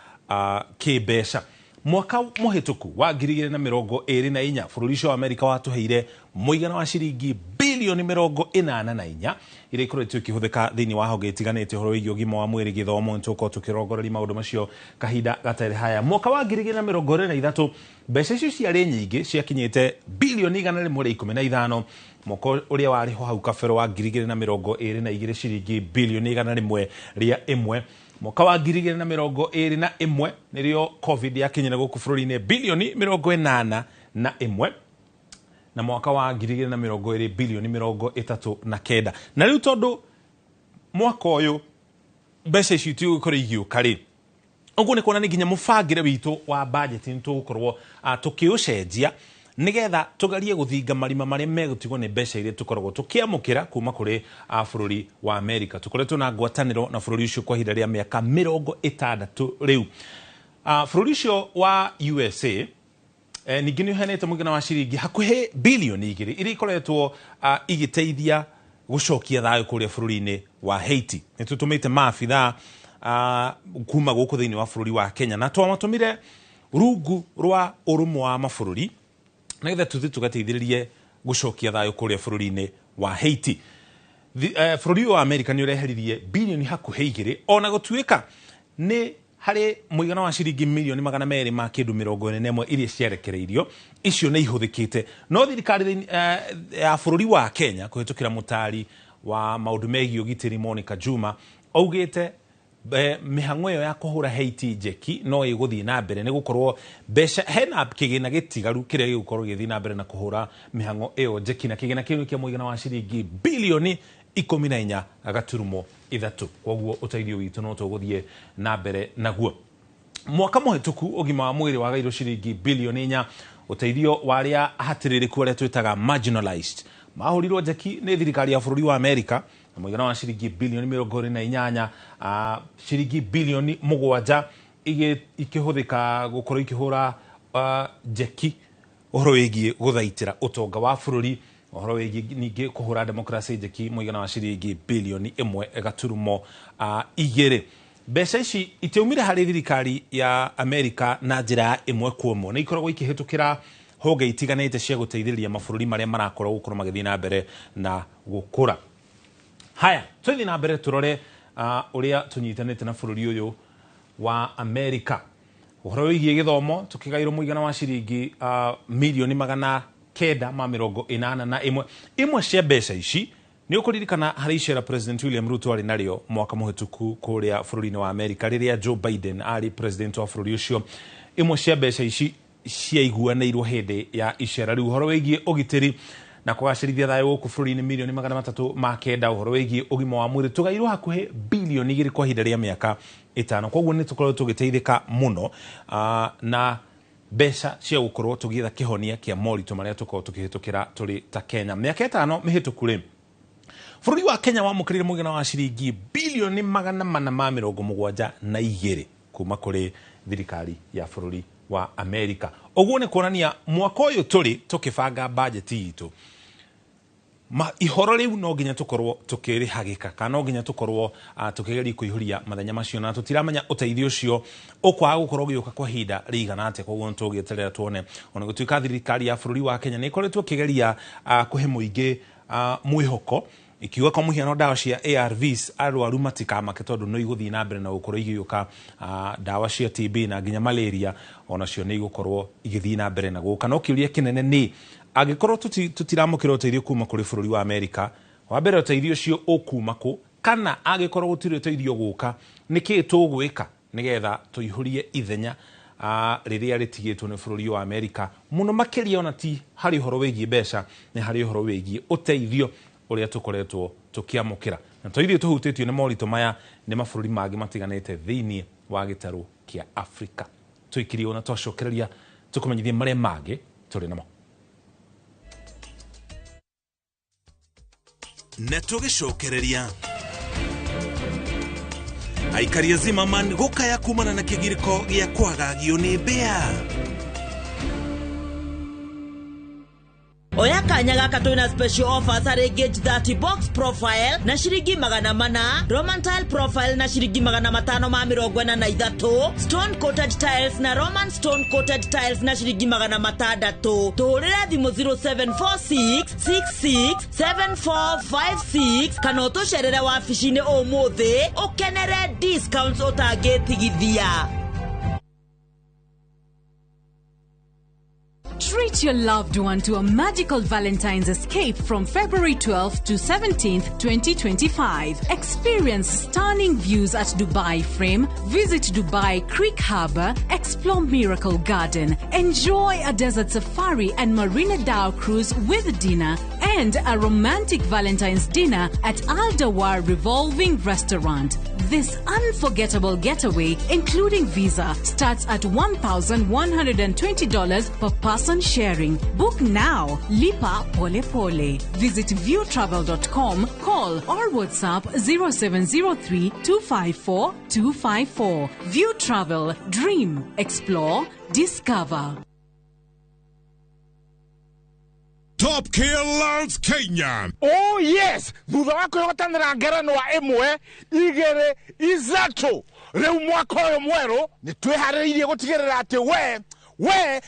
Speaker 3: kĩmbeca. Mwaka mũhĩtũku wa 2024 bũrũri ũcio wa Amerika watũheire mũigana wa ciringi bilioni 84 iria ikoretwo ikĩhũthĩka thĩinĩ wa honge itiganĩte ũhoro wĩgiĩ ũgima wa mwĩrĩ, gĩthomo. Nĩtũkorwo tũkĩrongoreria maũndũ macio kahinda gatarĩ haya. Mwaka wa 2023 mbeca icio ciarĩ nyingĩ, ciakinyĩte bilioni 115. Mwaka ũrĩa warĩ ho hau kabere wa 2022 ciringi bilioni 101. Mwaka wa 2021 nĩrĩo COVID yakinyire gũkũ bũrũri-inĩ bilioni 81. Na mwaka wa 2020 bilioni 39. Na rĩu tondũ mwaka ũyũ mbeca icio itigũkorwo igĩũka rĩ, ũguo nĩ kuonania nginya mũbangĩre witũ wa budget nĩtũgũkorwo tũkĩũcenjia nigetha tugarie guthinga marima maria megutigwo ni mbeca iria tukoragwo tukiamukira kuma kuri bũrũri wa Amerika. Tukoretwo na ngwatanĩro na bũrũri ucio kwa ihinda rĩa mĩaka 60 riu. Bũrũri ucio wa USA ningĩ nĩ ũheanĩte mũigana wa ciringi hakuhĩ bilioni 2 iria ikoretwo igĩteithia gũcokia thayũ kũrĩa bũrũri-inĩ wa Haiti. Nĩ tũtũmĩte maabitha kuma gũkũ thĩinĩ wa bũrũri wa Kenya na twamatũmire rungu rwa ũrũmwe wa mabũrũri nigetha tuthi tugateithĩrĩrie gũcokia thayũ kũrĩa bũrũri-inĩ wa Haiti. Bũrũri wa Amerika nĩ ũreheririe bilioni hakuhĩ 2, ona gũtuĩka nĩ harĩ mũigana wa ciringi milioni 200 ma kĩndũ 41 iria ciarekereirio. Icio nĩ ihũthĩkĩte, no thirikari ya bũrũri wa Kenya kũhĩtũkĩra mũtari wa maũndũ megiĩ ũgitĩri Monica Juma augĩte mĩhang'o ĩyo ya kũhũra Haiti njeki no ĩgũthiĩ na mbere, nĩ gũkorwo mbeca hena kĩgĩna gĩtigaru kĩrĩa gĩgũkorwo gĩthiĩ na mbere na kũhũra mĩhang'o ĩyo njeki, na kĩgĩna kĩu kĩa mũigana wa ciringi bilioni 14.3. Koguo ũteithio witũ no tũgũthiĩ na mbere naguo. Mwaka mũhĩtũku ũgima wa mwĩrĩ wagairwo ciringi bilioni 4. Ũteithio warĩa hatĩrĩrĩku arĩa twĩtaga marginalized mahũrirwo njeki nĩ thirikari ya bũrũri wa Amerika na mũigana wa ciringi bilioni 28. Ciringi bilioni 7 ikĩhũthĩka gũkorwo ikĩhũra njeki ũhoro wĩgiĩ gũthaitĩra ũtonga wa bũrũri, ũhoro wĩgiĩ ningĩ kũhũra demokrasi njeki mũigana wa ciringi bilioni 1.2. Mbeca ici itiumire harĩ thirikari ya Amerika na njĩra ĩmwe kwa ĩmwe, nĩ ikoragwo ikĩhĩtũkĩra honge itiganĩte cia gũteithĩrĩria mabũrũri marĩa marakorwo gũkorwo magĩthiĩ na mbere na gũkũra. Haya, tũthiĩ na mbere tũrore uria tunyitanite na bururi uyu wa America. Uhoro wigie githomo tukigairwo muigana wa ciringi milioni 981 imwe cia mbeca ici ni ukuririkana hari icera President William Ruto ari nario mwaka muhituku kuria bururi-ini wa America riria Joe Biden ari president wa bururi ucio. Imwe cia mbeca ici ciaiguanĩirwo hindi ya icera riu. Uhoro wigie ugitiri na kugacirithia thayo guku bururi-ini milioni 309 uhoro wigie ugima wa mwiri tugairwo hakuhi bilioni 2 kwa ihinda ria miaka 5. Koguo ni tukorwo tugiteithika muno na mbeca cia gukorwo tugietha kihonia kia moritu maria tukorwo tukihitukira turi ta Kenya. Miaka 5 mihituku ri bururi wa Kenya wamukirire mugina wa ciringi bilioni 472 kuma kuri thirikari ya bururi wa America. Oguo ni kuonania mwaka uyu turi tukibanga budget itu ihoro riu no nginya tukorwo tukirihagika kana no nginya tukorwo tukigeri kuihuria mathenya macio na tutiramenya uteithio ucio ukwa gukorwo giuka kwa hinda rigana ate. Koguo tugieterera tuone ona gutuika thirikari ya bururi wa Kenya ni ikoretwo kigeria kuhe muingi mwihoko ikiuga kwa muhiano dawa cia ARVs arwaru matikamake tondu no iguthii na mbere na gukorwo igiuka dawa cia TB na nginya malaria ona cio ni igukorwo igithii na mbere na guka. No kiuria kinene ni agikorwo tutiramukira uteithio kuma kuri bururi wa America, wa mbere uteithio cio ukuma ku kana agikorwo gutire uteithio guka niki tugwika nigetha tuihurie ithenya riria ritigitwo ni bururi wa America muno makiria ona ti hari horo wigie mbeca ni hari horo wigie uteithio uria tukoretwo tukiamukira na toithio tuhutitio ni morito maya ni mabururi mangi matiganite thiini wa gitaru kia Africa. Tuikirio na twacokereria tukumenyithie maria mangi turi namo
Speaker 18: na tugicokereria. Aikari Zimmerman gukaya kumana na kigiriko gia kwagagio ni mbea.
Speaker 19: Oya kanya gaka twina special offers ari Gauge 30 box profile na shiringi 400, Roman tile profile na shiringi 543, stone coated tiles na Roman stone coated tiles na shiringi 600. Tuhurire thimu 0746 66 7456 kana utusherere wabici-ini umuthi ukenere discounts utagitigithia.
Speaker 11: Treat your loved one to a magical Valentine's escape from February 12th to 17th, 2025. Experience stunning views at Dubai Frame, visit Dubai Creek Harbour, explore Miracle Garden, enjoy a desert safari and Marina Dao cruise with dinner, and a romantic Valentine's dinner at Al Dawar Revolving Restaurant. This unforgettable getaway, including visa, starts at $1,120 per person sharing. Book now. Lipa Pole Pole. Visit viewtravel.com, call or WhatsApp 0703 254 254. View Travel. Dream. Explore. Discover.
Speaker 12: Top Gear Lounge Kenya.
Speaker 13: Oh yes, thutha wa kwihotanira ngerenwa imwe igere izatu riu mwaka uyu mweru ni twihariirie gutigirira ati we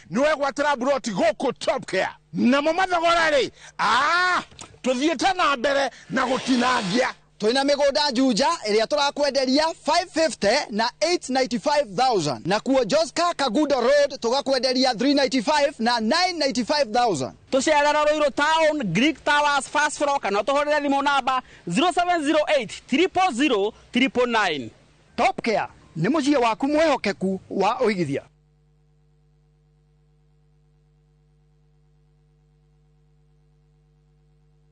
Speaker 13: niwe gwatira broti guku Top Gear na mathogora ri tuthiete na mbere na gutinangia.
Speaker 14: Twina migunda Juja iria turakwenderia 550 na 895,000 na kuo Joska Kagudo Road tugakwenderia 395 na 995,000.
Speaker 15: Tucerera Ruiru Town Greek Towers Fast Floor kana tuhorere thimo namba 0708 300 999.
Speaker 14: Top Gear ni mucie waku mwehokeku wa uigithia.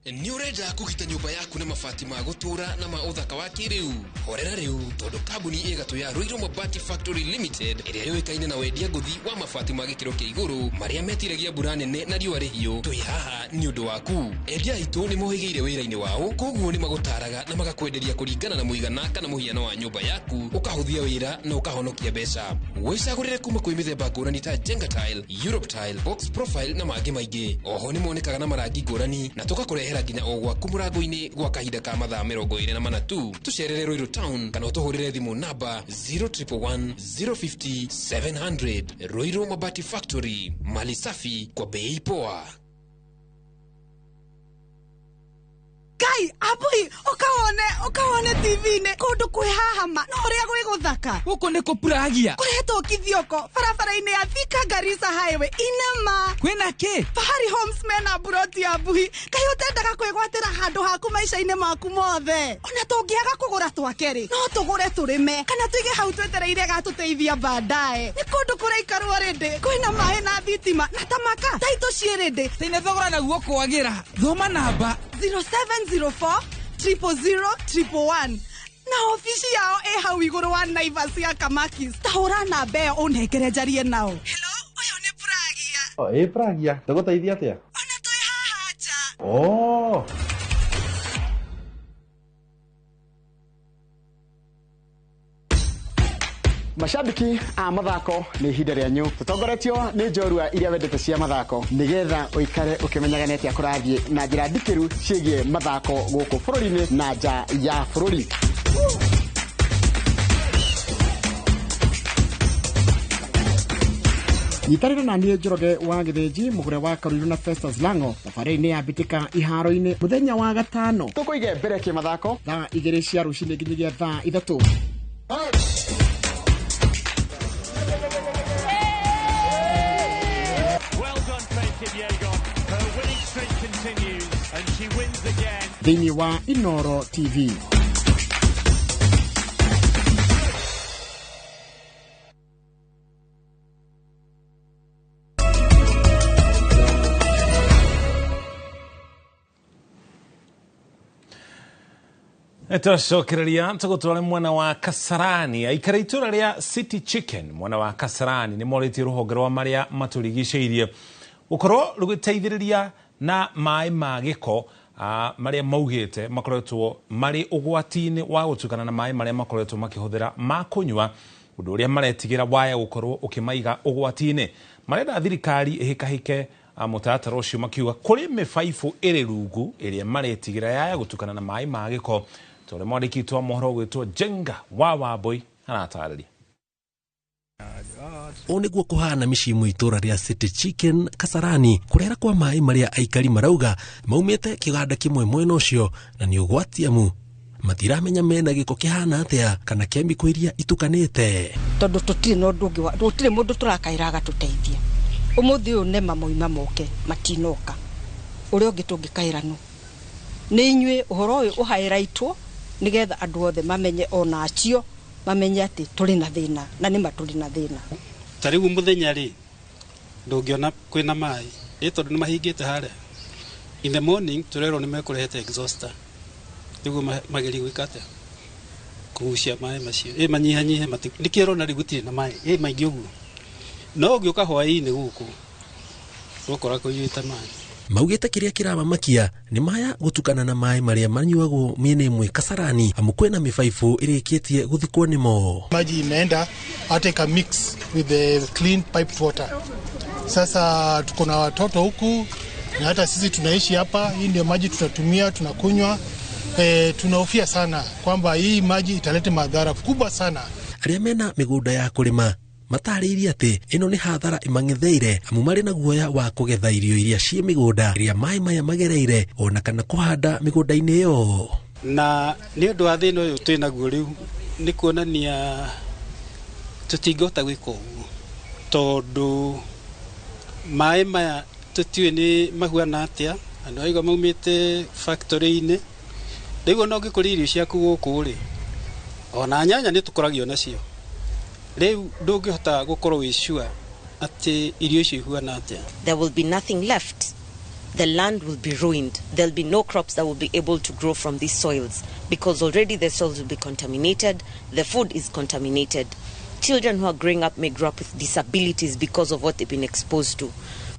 Speaker 16: Ni urenda kugita nyumba yaku na mabati ma gutura na ma uthaka wa kiriu. Horera riu tondu kambuni igatu ya Ruiru Mabati Factory Limited iria yoikaine na wendia nguthi wa mabati ma gikiro kia iguru maria metiragia mbura nene na riua rihio. Twi haha ni undu waku. Endia itu ni mohigeire wira-ini wao, koguo ni magutaraga na magakwenderia kuringana na muigana kana muhiano wa nyumba yaku, ukahuthia wira na ukahonokia mbeca. Wicagurire kuma kwi mithemba ngurani ta Jenga Tile, Europe Tile, Box Profile na mangi maingi. Oho ni monekaga na marangi ngurani na tugakurehera nginya o gwaku murango-ini gwa kahinda ka mathaa 24 tu. Tucerere Ruiru Town kana utuhurire thimu namba 0111 050 700. Ruiru Mabati Factory, mali safi kwa bei poa.
Speaker 5: Ngai, abui, okaone TV-ne kundu kwihahama no uria gwi guthaka.
Speaker 17: Guko niko Pragia.
Speaker 5: Kuretwo kithioko barabara-ini ya Thika Garissa Highway inema.
Speaker 17: Kwina ki?
Speaker 5: Fahari Homes mena buroti abui. Kai utendaga kwigwatira handu haku maica-ini maku mothe. Ona tungiaga kugura twakeri no tugure turime kana tuige hau twetereire gatuteithia baadaye. Ni kundu kuraikarwo rindi kwina maĩ na thitima na tamaka taito cierindi
Speaker 17: tine thogora naguo kwagira. Thoma namba
Speaker 5: 0704 000 111 na ofisi yao hau iguru wa Naivas ya Kamakis. Tahura namba ĩyo ũnengere njarie nao. Hello, ũyũ nĩ Pragia.
Speaker 20: Pragia, tũgũteithia atĩa?
Speaker 5: Ona twĩ haha nja.
Speaker 20: Oh.
Speaker 21: Mashabiki a mathako ni ihinda rĩanyu tutongoretio ni njorua iria wendete cia mathako nigetha uikare ukimenyaga neti akurathie na njira ndikiru ciĩgie mathako gũkũ bũrũri-inĩ na nja ya bũrũri. Nyitarĩra na niĩ Njoroge wa Gĩthĩnji mũgũre wa Karũirũ na Festus Lango thabarĩ-inĩ ya mbĩtĩka iharo-inĩ mũthenya wa gatano tũkũige mbere kĩmathako thaa 2 cia rũcinĩ nginyagia thaa 3. Thĩinĩ wa Inoro TV.
Speaker 3: Tũcokereria tũgũtware mwena wa Kasarani. Aikara itũra rĩa City Chicken mwena wa Kasarani nĩ morĩtie rũhonge rwa marĩa matũrigicĩirie gũkorwo rũgĩteithĩrĩria na maĩ ma gĩko marĩa maugĩte makoretwo marĩ ũgwati-inĩ wa gũtukana na maĩ marĩa makoretwo makĩhũthĩra ma kũnyua, ũndũ ũrĩa maretigĩra waya gũkorwo ũkĩmaiga ũgwati-inĩ. Marenda thirikari ĩhĩkahĩke mũtaratara ũcio makiuga kũrĩ mĩbaibũ ĩrĩ rungu ĩrĩa maretigĩra yaya gũtukana na maĩ ma gĩko. Tũrĩa mwandĩki wa mohoro gwĩtwo Jenga wa Wambui aratarĩria.
Speaker 22: O nĩguo kũhana mĩciĩ itũra rĩa City Chicken Kasarani kũrehera kwa maĩ marĩa aikari marauga maumĩte kĩganda kĩmwe mwena ũcio na nĩ ũgwati amu matiramenya mena gĩko kĩhana atĩa kana kemiko iria itukanĩte.
Speaker 5: Tondũ tũtirĩ mũndũ tũrakaĩra gatũteithia. Ũmũthĩ ũyũ nema moima moke matinoka. Ũrĩa ũngĩ tũngĩkaĩra no nĩ inyuĩ ũhoro ũyũ ũhaĩraitwo nigetha andũ othe mamenye ona acio mamenye atĩ tũrĩ na thĩna na nĩ matũrĩ na thĩna.
Speaker 23: Tarĩu mũthenya rĩ ndũngĩona kwĩna maĩ tondũ nĩ mahingĩte harĩa. In the morning tũrerwo nĩ mekũrehete exhauster nĩguo mageri gwĩka atĩa kũgucia maĩ macio manyihanyihe nĩkĩo ũrona rĩu gũtirĩ na maĩ maingĩ ũguo. No ũngĩũka hwaĩ-inĩ gũkũ ũgũkora kũiyũĩte maĩ.
Speaker 22: Maugĩte kĩrĩa kĩramamakia nĩ maya gũtukana na maĩ marĩa manyuagwo mĩena ĩmwe Kasarani amu kwĩna mĩbaibũ ĩrĩkĩtie gũthikwo nĩmo.
Speaker 24: Maji imeenda hata mix with the clean piped water. Sasa tuko na watoto huku na hata sisi tunaishi hapa, hii ndio maji tunatumia tunakunywa. Tunahofia sana kwamba hii maji italeta madhara kubwa sana.
Speaker 22: Arĩa mena mĩgũnda ya kũrĩma matarĩirie atĩ ĩno nĩ hathara ĩmang'etheire amu marĩ na guoya wa kũgetha irio iria ciĩ mĩgũnda iria maĩ maya magereire ona kana kũhanda mĩgũnda-inĩ ĩyo.
Speaker 23: Na nĩ ũndũ wa thĩna ũyũ twĩ naguo rĩu nĩ kuonania tũtingĩhota gwĩka ũguo tondũ maĩ maya tũtiũĩ nĩ mahuana atĩa. Andũ aigua maumĩte factory-inĩ rĩu ona ũngĩkũria irio ciaku gũkũ rĩ ona nyanya nĩ tũkoragio nacio. Rĩu ndũngĩhota gũkorwo wĩ sure atĩ irio icio ihuana atĩa.
Speaker 28: There will be nothing left. The land will be ruined. There'll be no crops that will be able to grow from these soils because already the soils will be contaminated. The food is contaminated. Children who are growing up may grow up with disabilities because of what they've been exposed to.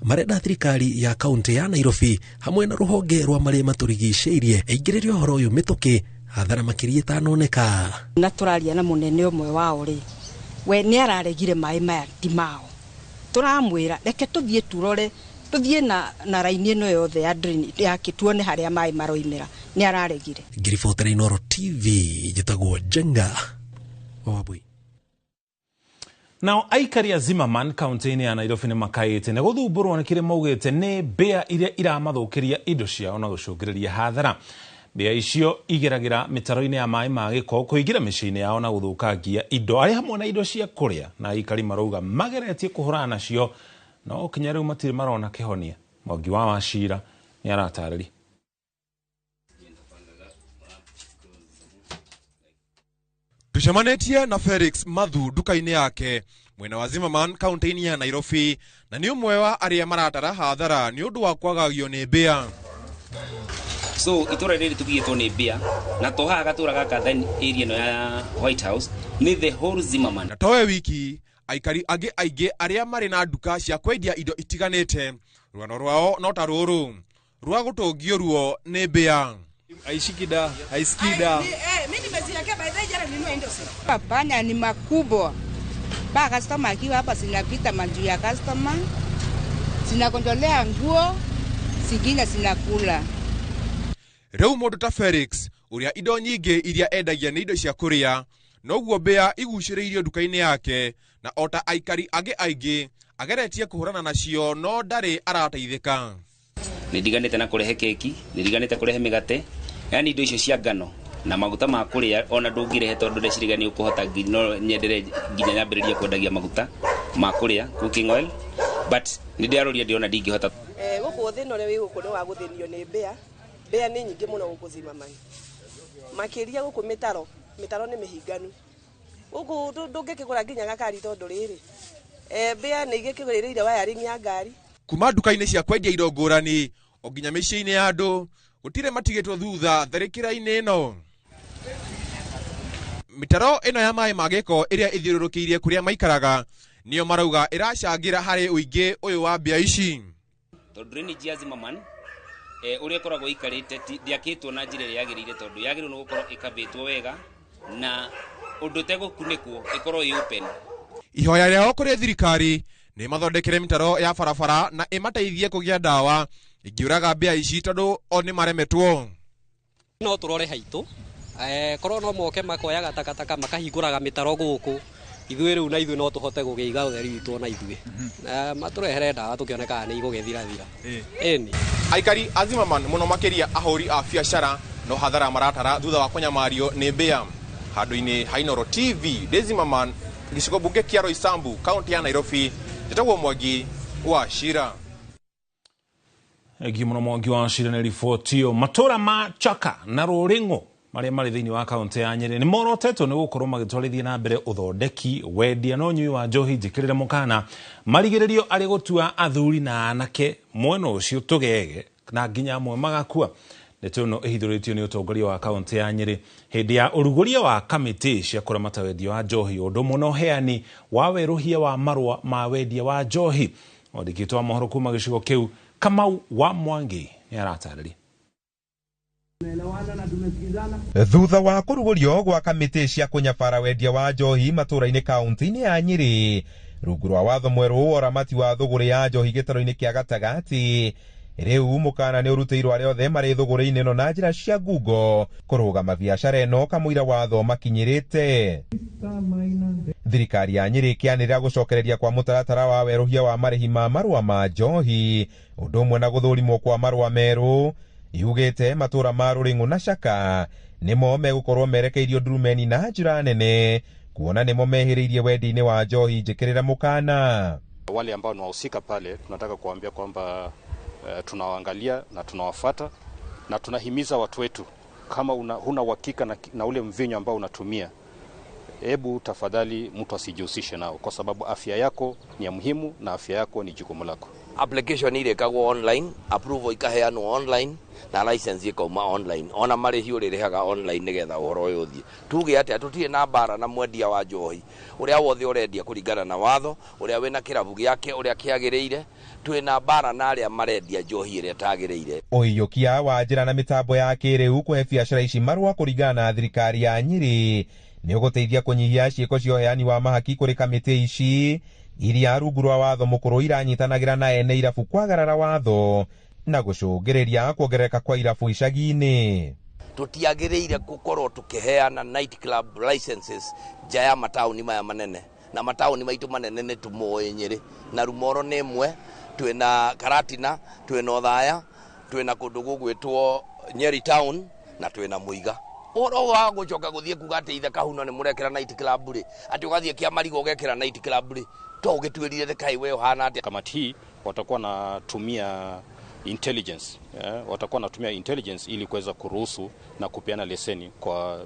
Speaker 22: Marenda thirikari ya kaunti ya Nairobi hamwe na rũhonge rwa marĩa matũrigicĩirie aingĩrĩrie ũhoro ũyũ mĩtũkĩ hathara makĩria ĩtanoneka.
Speaker 5: Na tũraria na mũnene ũmwe wao rĩ we nĩ araregire maĩ maya ti mao. Tũramwĩra reke tũthiĩ turore tũthiĩ na raini ĩno yothe ya drain ya kĩtuone harĩa maĩ maroimĩra nĩ araregire.
Speaker 22: Ngiribotera Inoro TV njĩtagwo Jenga Wambui.
Speaker 3: Now aikari a Zimmerman kaunti-inĩ ya Nairobi nĩ makaĩte na gũthumbũrwo nĩ kĩrĩa maugĩte nĩ mbĩa iria iramathũkĩria indo ciao na gũcũngĩrĩria hathara. mbia icio igeragira mitaro-ini ya mai ma giko kuingira micini yao na guthukangia indo ari hamwe na indo cia kuria na aikari marauga mageretie kuhurana nacio no kinya riu matire marona kihonia. Mwangi wa Wachira ni aratarĩria.
Speaker 1: Tucemanetie na Felix Mathu duka-ini yake mwena wa Zimmerman kaunti-ini ya Nairobi na ni umwe wa aria maratara hathara ni undu wa kwagagio ni mbia.
Speaker 4: So itura riri tugiyetwo ni mbia na toha gatura gaka then area no ya White House ni the whole Zimmerman.
Speaker 1: Na towe wiki aikari aingĩ aria mari na duka cia kwendia indo itiganite rwano rwao no ta ruru rwa gutungio ruo ni mbia.
Speaker 6: Aisikida. Mimi nimeziwekea by the jana ninunue ndio sasa.
Speaker 7: Hapana, ni makubwa. Ba customer akiwa hapa sinapita manju ya customer. Sinakondolea nguo, sigina sinakula.
Speaker 1: Reu mundu ta Felix uria indo nyingi iria endagia ni indo cia kuria noguo mbea iguciriirio duka-ini yake na ota aikari aingĩ ageretie kuhurana nacio no ndari arateithika.
Speaker 4: Nidiganite na kurehe keki, nidiganite kurehe migate, yani indo icio cia ngano na maguta ma kuria ona ndungirehe tondu ndecirigani ukuhota no nyendere nginya nyambiririe kwendagia maguta ma kuria cooking oil but ndiaroria ndiona ndingihota.
Speaker 6: Guku thino ri guku ni wa guthinio ni mbea ni nyingi muno guku Zimmerman. Makiria guku mitaro ni mihinganu. Guku ndungikigura nginya gakari tondu riri. Mbea ni igikiguririire wiring ya ngari.
Speaker 1: Kuma duka-ini cia kwendia indo ngurani o nginya mĩciĩ-inĩ ya andũ gũtirĩ matigĩtwo thutha tharĩkĩra-inĩ ĩno. Mitaro ĩno ya maĩ ma gĩko ĩrĩa ĩthiũrũrũkĩirie kũrĩa maikaraga nĩyo marauga ĩracangĩra harĩ ũingĩ ũyũ wa mbia ici.
Speaker 4: Tondũ drainage ya Zimmerman ũrĩa ĩkoragwo ikarĩte ndiakĩtwo na njĩra ĩrĩa yagĩrĩire tondu yagĩrĩirwo nĩ gũkorwo ĩkambĩtwo wega na ũndũ tegũkunĩkwo ĩkorwo ĩ open.
Speaker 1: Ihoya rĩao kũrĩ thirikari nĩ mathondekere mitaro ya barabara na ĩmateithie kũgĩa ndawa ingĩũraga mbia ici tondu o nĩ maremetwo.
Speaker 8: No tũrore haitũ korwo no moke makoyaga takataka makahingũraga mitaro gũkũ ithuĩ rĩu na ithuĩ no tũhote gũgĩiga ũtheri witũ na ithuĩ na matũrehere ndawa tũkĩonekaga nĩ igũgĩthirathira. Ĩni
Speaker 1: aikari a Zimmerman mũno makĩria ahũri a biacara no hathara maratara thutha wa kũnyamario nĩ mbia. Handũ-inĩ ha Inooro TV Zimmerman gĩcigo mbunge kĩa Roysambu kaunti ya Nairobi njĩtagwo Mwangi wa Wachira.
Speaker 3: Muno Mwangi wa Wachira nĩ riboti ĩyo. Matũra ma Chaka na Rũrĩng'ũ marĩa marĩ thĩinĩ wa kaunti ya Nyeri nĩ morotetwo nĩ gũkorwo magĩtwarithia na mbere ũthondeki wendia no ũnyui wa njohi njĩkĩrĩre mũkana marigĩrĩrio arĩ gũtua athuri na anake mwena ũcio tũgege na nginya amwe magakua. Ndeto ĩno ĩhithũrĩtio nĩ ũtongoria wa kaunti ya Nyeri hĩndĩ ya ũrugũria wa kamĩtĩ cia kũramata wendia wa njohi ũndũ ũmwe na ũheani wa werũhia wa marũa ma wendia wa njohi. Mwandĩki wa mohoro kuma gĩcigo kĩu Kamau wa Mwangi nĩ aratarĩria.
Speaker 25: Thutha wa kũrugũrio gwa kamĩtĩ cia kũnyabara wendia wa njohi matũra-inĩ kaunti-inĩ ya Nyeri rungu rwa watho mwerũ wa ũramati wa thũgũrĩ ya njohi gĩtaro-inĩ kĩa gatagatĩ rĩu mũkana nĩ ũrutĩirwo arĩa othe marĩ thũgũrĩ-inĩ ĩno na njĩra cia ngungo kũrũgama biacara ĩno kamũira watho makinyĩrĩte. Thirikari ya Nyeri ĩkĩanĩrĩra gũcokereria kwa mũtaratara wa werũhia wa marĩhi ma marũa ma njohi ũndũ ũmwe na gũthũrimwo kwa marũa merũ yugĩte matũra ma Rũrĩng'ũ na Chaka nĩmo megũkorwo merekeirio ndurumeni na njĩra nene kuona nĩmo mehĩrĩirie wendi-inĩ wa njohi njĩkĩrĩre mũkana.
Speaker 26: Wale ambao ni wahusika pale tunataka kuambia kwamba tunawaangalia na tunawafuata na tunahimiza watu wetu kama huna uhakika na ule mvinyo ambao unatumia, hebu tafadhali mtu asijihusishe nao kwa sababu afya yako ni ya muhimu na afya yako ni jukumu lako.
Speaker 27: Application ile ikagwo online, approval ikaheanwo online na license ikauma online. Ona marĩhi ũrĩrĩhaga online nigetha ũhoro ũyũ ũthiĩ. Tuge atĩ tũtirĩ na mbara na mwendia wa njohi. Ũrĩa wothe ũrendia kũringana na watho, ũrĩa wĩna kĩrabu gĩake, ũrĩa kĩagĩrĩire, twĩna mbara na arĩa marendia njohi ĩrĩa ĩtagĩrĩire.
Speaker 25: Ũiyũkia wa njĩra na mĩtambo ya kĩrĩu kũhe biacara ici marũa kũringana na thirikari ya Nyeri nĩ ũgũteithia kũnyihia ciĩko cia ũheani wa mahaki kũrĩ kamĩtĩ ici iria rungu rwa watho mũkũrũ iranyitanagĩra na ene irabu kwagarara watho na gũcũngĩrĩria kuongerereka kwa irabu icagi-inĩ.
Speaker 27: Tũtiagĩrĩire gũkorwo tũkĩheana night club licenses nja ya mataũni maya manene, na mataũni maitũ manene nĩ tũmoĩ Nyeri na Rumoro nĩ ĩmwe, twĩna Karatina, twĩna Othaya, twĩna kũndũ gũgwĩtwo Nyeri town na twina muiga oro wa gucoka guthie kuga ati ithe kahuno ni murekera night club ri ati ugathie kia marigo ugekera night club ri to ugitwirire the kai we hana ati.
Speaker 26: Kamati hii watakuwa natumia intelligence, watakuwa natumia intelligence ili kuweza kuruhusu na kupeana leseni kwa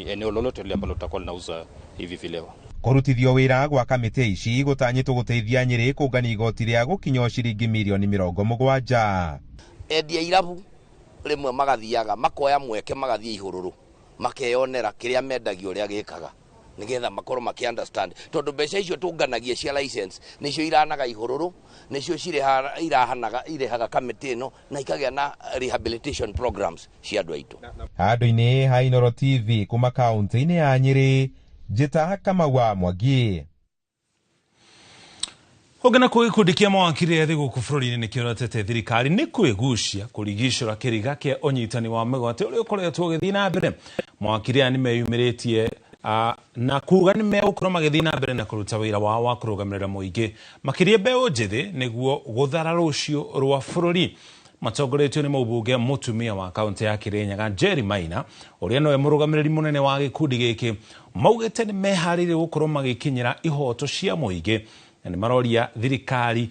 Speaker 26: eneo lolote lile ambalo litakuwa linauza hivi vileo.
Speaker 25: Kurutithio wira gwa kamiti ici gutanyitwo guteithia Nyeri kungania igoti ria gukinya ciringi milioni 70.
Speaker 27: Endia irabu rimwe magathiaga makoya mweke magathie ihururu makeyonera kiria mendagio ria gikaga nigetha makoro maki understand tondu mbeca icio tunganagia cia license nicio iranaga ihururu nicio irehaga kamiti no na ikagea na rehabilitation programs cia andu aitu.
Speaker 25: Handũ-inĩ ha Inooro TV kuma kaunti-inĩ ya Nyeri, Njĩta Kamau Mwangi.
Speaker 3: Ogana kwa gikundi kia mawakiri ethĩ gũkũ bũrũri-inĩ nĩ kĩonetete thirikari nĩ kwĩgucia kũrigicũra kĩriga kĩa ũnyitani wa mĩgwate ũrĩa ũkoretwo ũgĩthiĩ na mbere. Mawakiri aya nĩ meyumĩrĩtie na kuga nĩ megũkorwo magĩthiĩ na mbere na kũruta wĩra wao wa kũrũgamĩrĩra mũingĩ makĩria mbeũ njĩthĩ nĩguo gũthara rũciũ rwa bũrũri. Matongoretio nĩ mũmbunge mũtumia wa kaunti ya Kirinyaga Jerry Maina ũrĩa nowe mũrũgamĩrĩri mũnene wa gĩkundi gĩkĩ maugĩte nĩ meharĩirie gũkorwo magĩkinyĩra ihoto cia mũingĩ na nĩ maroria thirikari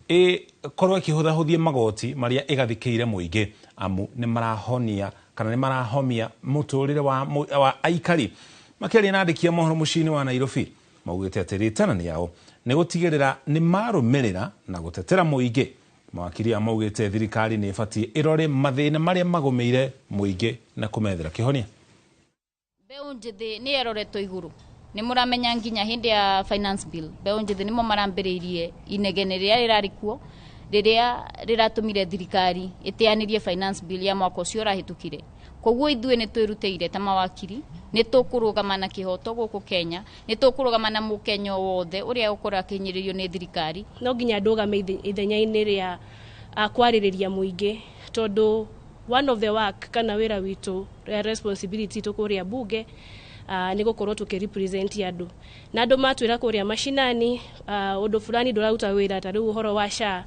Speaker 3: ĩkorwo ĩkĩhũthahũthia magoti marĩa ĩgathikĩire mũingĩ amu nĩ marahonia kana nĩ marahomia mũtũrĩre wa aikari. Makĩaria na andĩki a mohoro mũciĩ-inĩ wa Nairobi maugĩte atĩ rĩtanani yao nĩ gũtigĩrĩra nĩ marũmĩrĩra na gũtetera mũingĩ. Mawakiri aya maugĩte thirikari nĩ ĩbatiĩ ĩrore mathĩna marĩa magũmĩire mũingĩ na kũmethera kĩhonia.
Speaker 2: Mbeũ njĩthĩ nĩ yeroretwo igũrũ nĩ mũramenya nginya hĩndĩ ya finance bill mbeũ njĩthĩ nĩmo marambĩrĩirie inegene rĩrĩa rĩrarĩ kuo rĩrĩa rĩratũmire thirikari ĩteanĩrie finance bill ya mwaka ũcio ũrahĩtũkire. Koguo ithuĩ nĩ twĩrutĩire ta mawakiri nĩ tũkũrũgama na kĩhoto gũkũ Kenya, nĩ tũkũrũgama na mũkenya wothe ũrĩa ũkorwo akĩnyĩrĩrio nĩ thirikari.
Speaker 9: No nginya ndũgame ithenya-inĩ rĩa kwarĩrĩria mũingĩ tondũ one of the work kana wĩra witũ responsibility tũkũrĩa bunge nĩ gũkorwo tũkĩrepresent andũ na andũ matwĩra kũrĩa mashinani ũndũ fulani ndũraruta wĩra ta rĩu ũhoro wa SHA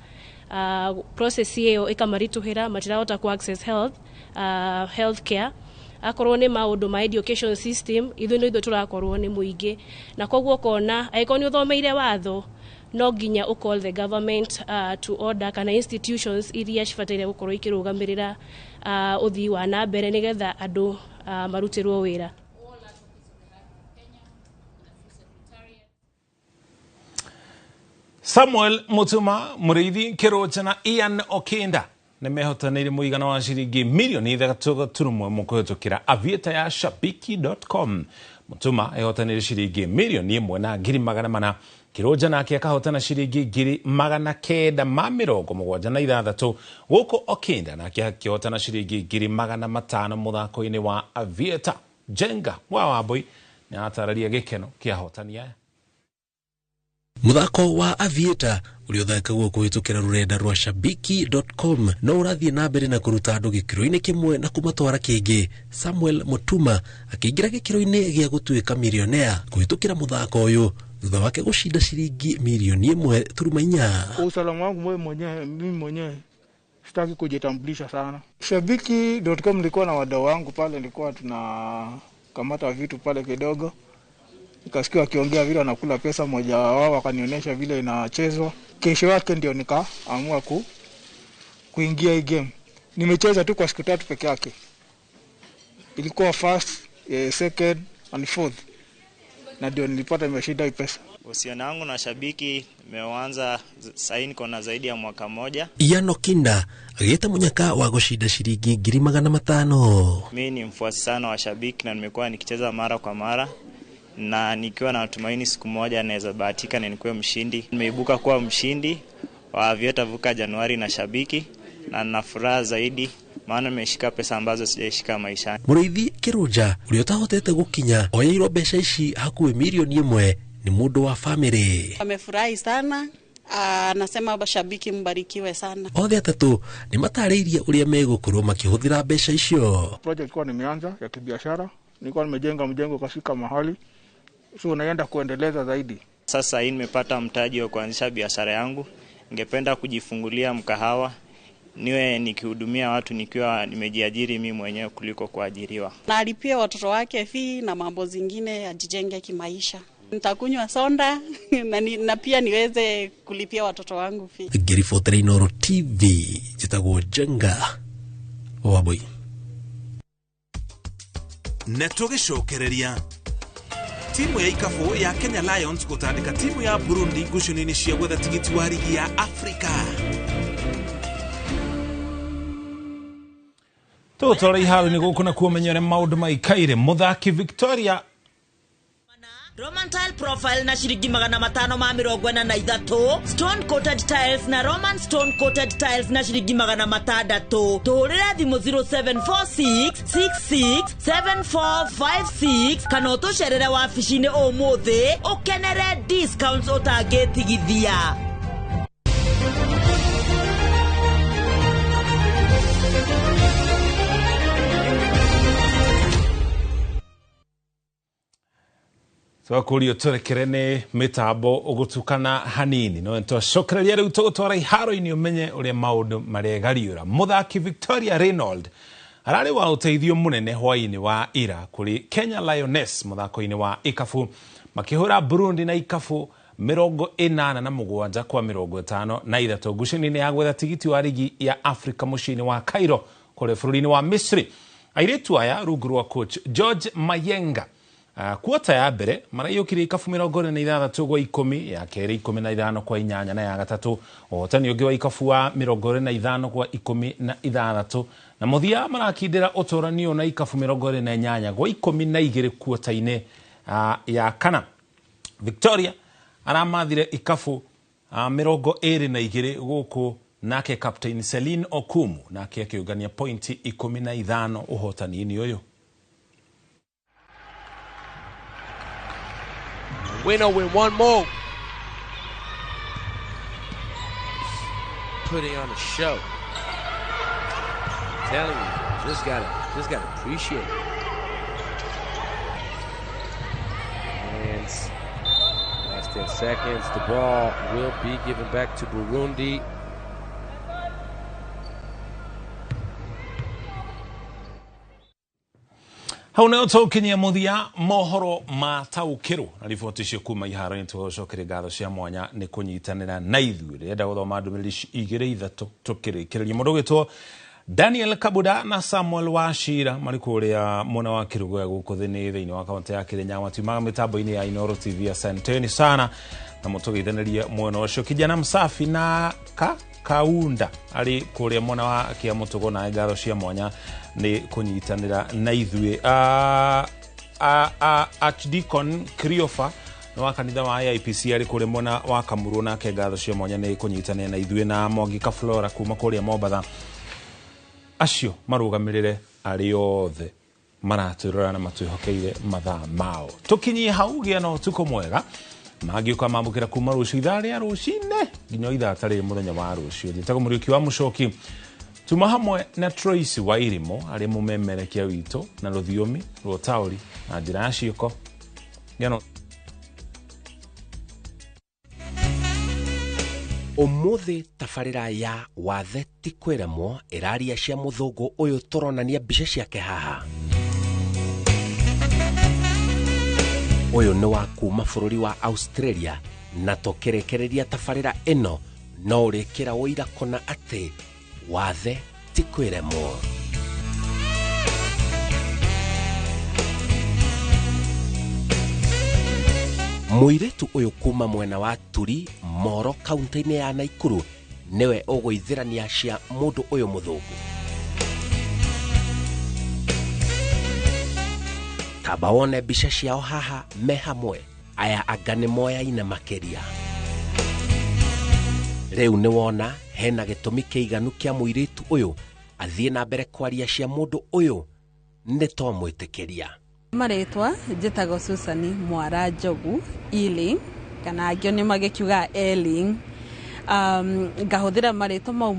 Speaker 9: process ĩyo ĩkamaritũhĩra matirahota ku access health care akorwo nĩ maũndũ ma education system ithuĩ tũrakorwo nĩ mũingĩ na koguo kona angĩkorwo nĩ ũthomeire watho no nginya call the government to order kana institutions iria cibataire gũkorwo ikĩrũgamĩrĩra ũthii wa na mbere nĩgetha andũ marutĩrwo wĩra.
Speaker 3: Samuel Mutuma, Mũrĩithi Kĩrũnja na Ian Okinda nĩ mehotanĩire mũigana wa ciringi milioni 3.1 kũhĩtũkĩra avieta ya shabiki.com. Mutuma ehotanĩire ciringi milioni 1,400,000. Kĩrũnja nake akahotana ciringi 976 gũkũ Okinda nake akĩhotana ciringi 500,000 mũthako-inĩ wa avieta. Jenga wa Wambui nĩ atararia gĩkeno kĩa ahotani aya.
Speaker 22: Muthako wa avieta ũrĩa ũthakagwo kũhĩtũkĩra rũrenda rwa shabiki.com no ũrathiĩ na mbere na kũruta andũ gĩkĩro-inĩ kĩmwe na kũmatwara kĩngĩ. Samuel Mutuma akĩingĩra gĩkĩro-inĩ gĩa gũtuĩka milionea kũhĩtũkĩra muthako ũyũ thutha wake gũcinda ciringi milioni 1.4.
Speaker 24: Usalama wangu mimi mwenyewe sitaki kujitambulisha sana. Shabiki.com nilikuwa na wadau wangu pale, nilikuwa tunakamata vitu pale kidogo. Nikasikia akiongea vile anakula pesa, mmoja wao akanionyesha vile inachezwa. Kesho yake ndio nikaamua kuingia hii game. Nimecheza tu kwa siku 3 peke yake. Ilikuwa first, second and fourth. Na ndio nilipata nimeshinda hii pesa.
Speaker 10: Uhusiano wangu na Shabiki umeanza sasa niko na zaidi ya mwaka mmoja.
Speaker 22: Ian Okinda agĩĩta mũnyaka wa gũcinda ciringi 500,000.
Speaker 10: Mimi ni mfuasi sana wa Shabiki na nimekuwa nikicheza mara kwa mara na nikiwa na matumaini siku moja naweza bahatika na nikuwe mshindi. Nimeibuka kuwa mshindi wa Avieta Vuka Januari na Shabiki na nina furaha zaidi maana nimeshika pesa ambazo sijaishika maishani.
Speaker 22: Mũrĩithi Kĩrũnja ũrĩa ũtahotete gũkinya oyairwo mbeca ici hakuhĩ milioni 1 ni mũndũ wa family.
Speaker 11: Amefurahi sana. Anasema Shabiki mbarikiwe sana.
Speaker 22: Othe atatũ nĩ matarĩirie ũrĩa megũkorwo makĩhũthĩra mbeca icio.
Speaker 24: Project kwa nimeanza ya kibiashara. Nilikuwa nimejenga mjengo kafika mahali. So naenda kuendeleza zaidi.
Speaker 10: Sasa hii nimepata mtaji wa kuanzisha biashara yangu. Ningependa kujifungulia mkahawa niwe nikihudumia watu nikiwa nimejiajiri mimi mwenyewe kuliko kuajiriwa.
Speaker 11: Na alipia watoto wake fee na mambo zingine ajijenge kimaisha. Nitakunywa sonda na pia niweze kulipia watoto wangu fee.
Speaker 22: Ngiribotera Inooro TV jitagwo Jenga Wabui.
Speaker 3: Netugicokereria timu ya ikabu ya Kenya Lions gutandika timu ya Burundi ngucanio-inĩ cia gwetha tigiti wa ligi ya Afrika. Tutore iharo-inĩ gũkũ na kuomenyere maũndũ maikaire. Mũthaki Victoria
Speaker 12: Roman Tile Profile na shiringi 543, Stone Coated Tiles na Roman Stone Coated Tiles na shiringi 600. Tuhurire thimu 0746667456 kana utucerere wabici-inĩ ũmũthĩ ukenere discounts utangĩtigithia.
Speaker 3: Twakurio turekere ni mitambo ugutukana hanini no ntwacokereria riu tugutwara iharo-inĩ umenye uria maundu maregariura. Muthaki Victoria Reynold arari wa uteithio munene hwaini wa ira kuri Kenya Lioness muthako-inĩ wa ikabu makihura Burundi na ikabu 87-53 ngucanio-inĩ ya gwetha tigiti wa ligi ya Afrika muciĩ-inĩ wa Cairo kuri bũrũri-inĩ wa Misri. Airĩtu aya rungu rwa coach George Mayenga kuota ya mbere maraiyũkire ikabu 46-10, ya kerĩ 15-8 na ya gatatũ ũhotani ũngĩ wa ikabu wa 45-16 na mũthia marakindĩra ũtũranio na ikabu 28-12 kuota-inĩ ya kana. Victoria aramathire ikabu 22 gũkũ nake captain Celine Okumu nake akĩũngania pointi 15 ũhotani-inĩ ũyũ.
Speaker 13: Winner with one more. Putting on a show. I'm telling you, just gotta appreciate it. And last 10 seconds, the ball will be given back to Burundi.
Speaker 3: Hau nĩho tũkinyia mũthia mohoro ma taũkĩrwo na riboti cio kuma iharo-inĩ. Tũcokeria ngatho cia mwanya nĩ kũnyitanĩra na ithuĩ rĩenda gũthoma ndũmĩrĩri 2-3 tũkĩrĩkĩrĩria. Mũndũ ũgĩtwo Daniel Kabuda na Samuel Wachira marĩ kũrĩa mwena wa Kĩrũgũya gũkũ thĩinĩ wa kaunti ya Kĩrĩnyaga matiumaga mĩtambo-inĩ ya Inooro TV. Asanteni sana na mũtũgeithanirie mwena ũcio. Kijana Msafi na Kaunda arĩ kũrĩa mwena wa Kĩamũtũgũ na ngatho cia mwanya ni kunyitanira na ithuĩ. Archdeacon Kriofa no wa kanitha wa IPC ari kure mwena wa Kamuru nake ngatho cia mwanya ni kunyitanira na ithuĩ. Na Mwangi Kaflora kuma kuria Mombatha acio marugamirire ari othe maraturora na matwihokeire mathaa mao. Tukinyie hau gĩa no tuko mwega magĩũka mambũkĩra kuma rũciũ ithaa rĩa rũcinĩ nginya ithaa tarĩ mũthenya wa rũciũ. Njĩtagwo Mũriũki wa Mũcoki. Tuma hamwe na Tracy Wairimo arĩ mũmemerekia witũ na rũthiomi rwa taũri na njĩra ya ciĩko.
Speaker 22: Ũmũthĩ tabarĩra ya wathe ti kwĩremwo ĩraria cia mũthũngũ ũyũ tũronania mbica ciake haha. Ũyũ nĩ wa kuma bũrũri wa Australia na tũkĩrekereria tabarĩra ĩno no ũrĩkĩra ũira kona atĩ wathe ti kwĩremwo. Mũirĩtu ũyũ kuma mwena wa Turi Moro kaunti-inĩ ya Naikuru niwe ũgũithĩrania cia mũndũ ũyũ mũthũngũ. Tamba wone mbica ciao haha me hamwe, aya anga nĩ moyaine makĩria. Rĩu nĩ wona hena gĩtũmi kĩiganu kĩa mũirĩtu ũyũ athiĩ na mbere kwaria cia mũndũ ũyũ nĩ twamwĩtĩkĩria.
Speaker 14: Marĩtwa njĩtagwo Susani Mwara Njogu Ealing kana angĩ nĩ magĩkiuga Ealing. Ngahũthĩra marĩtwa mau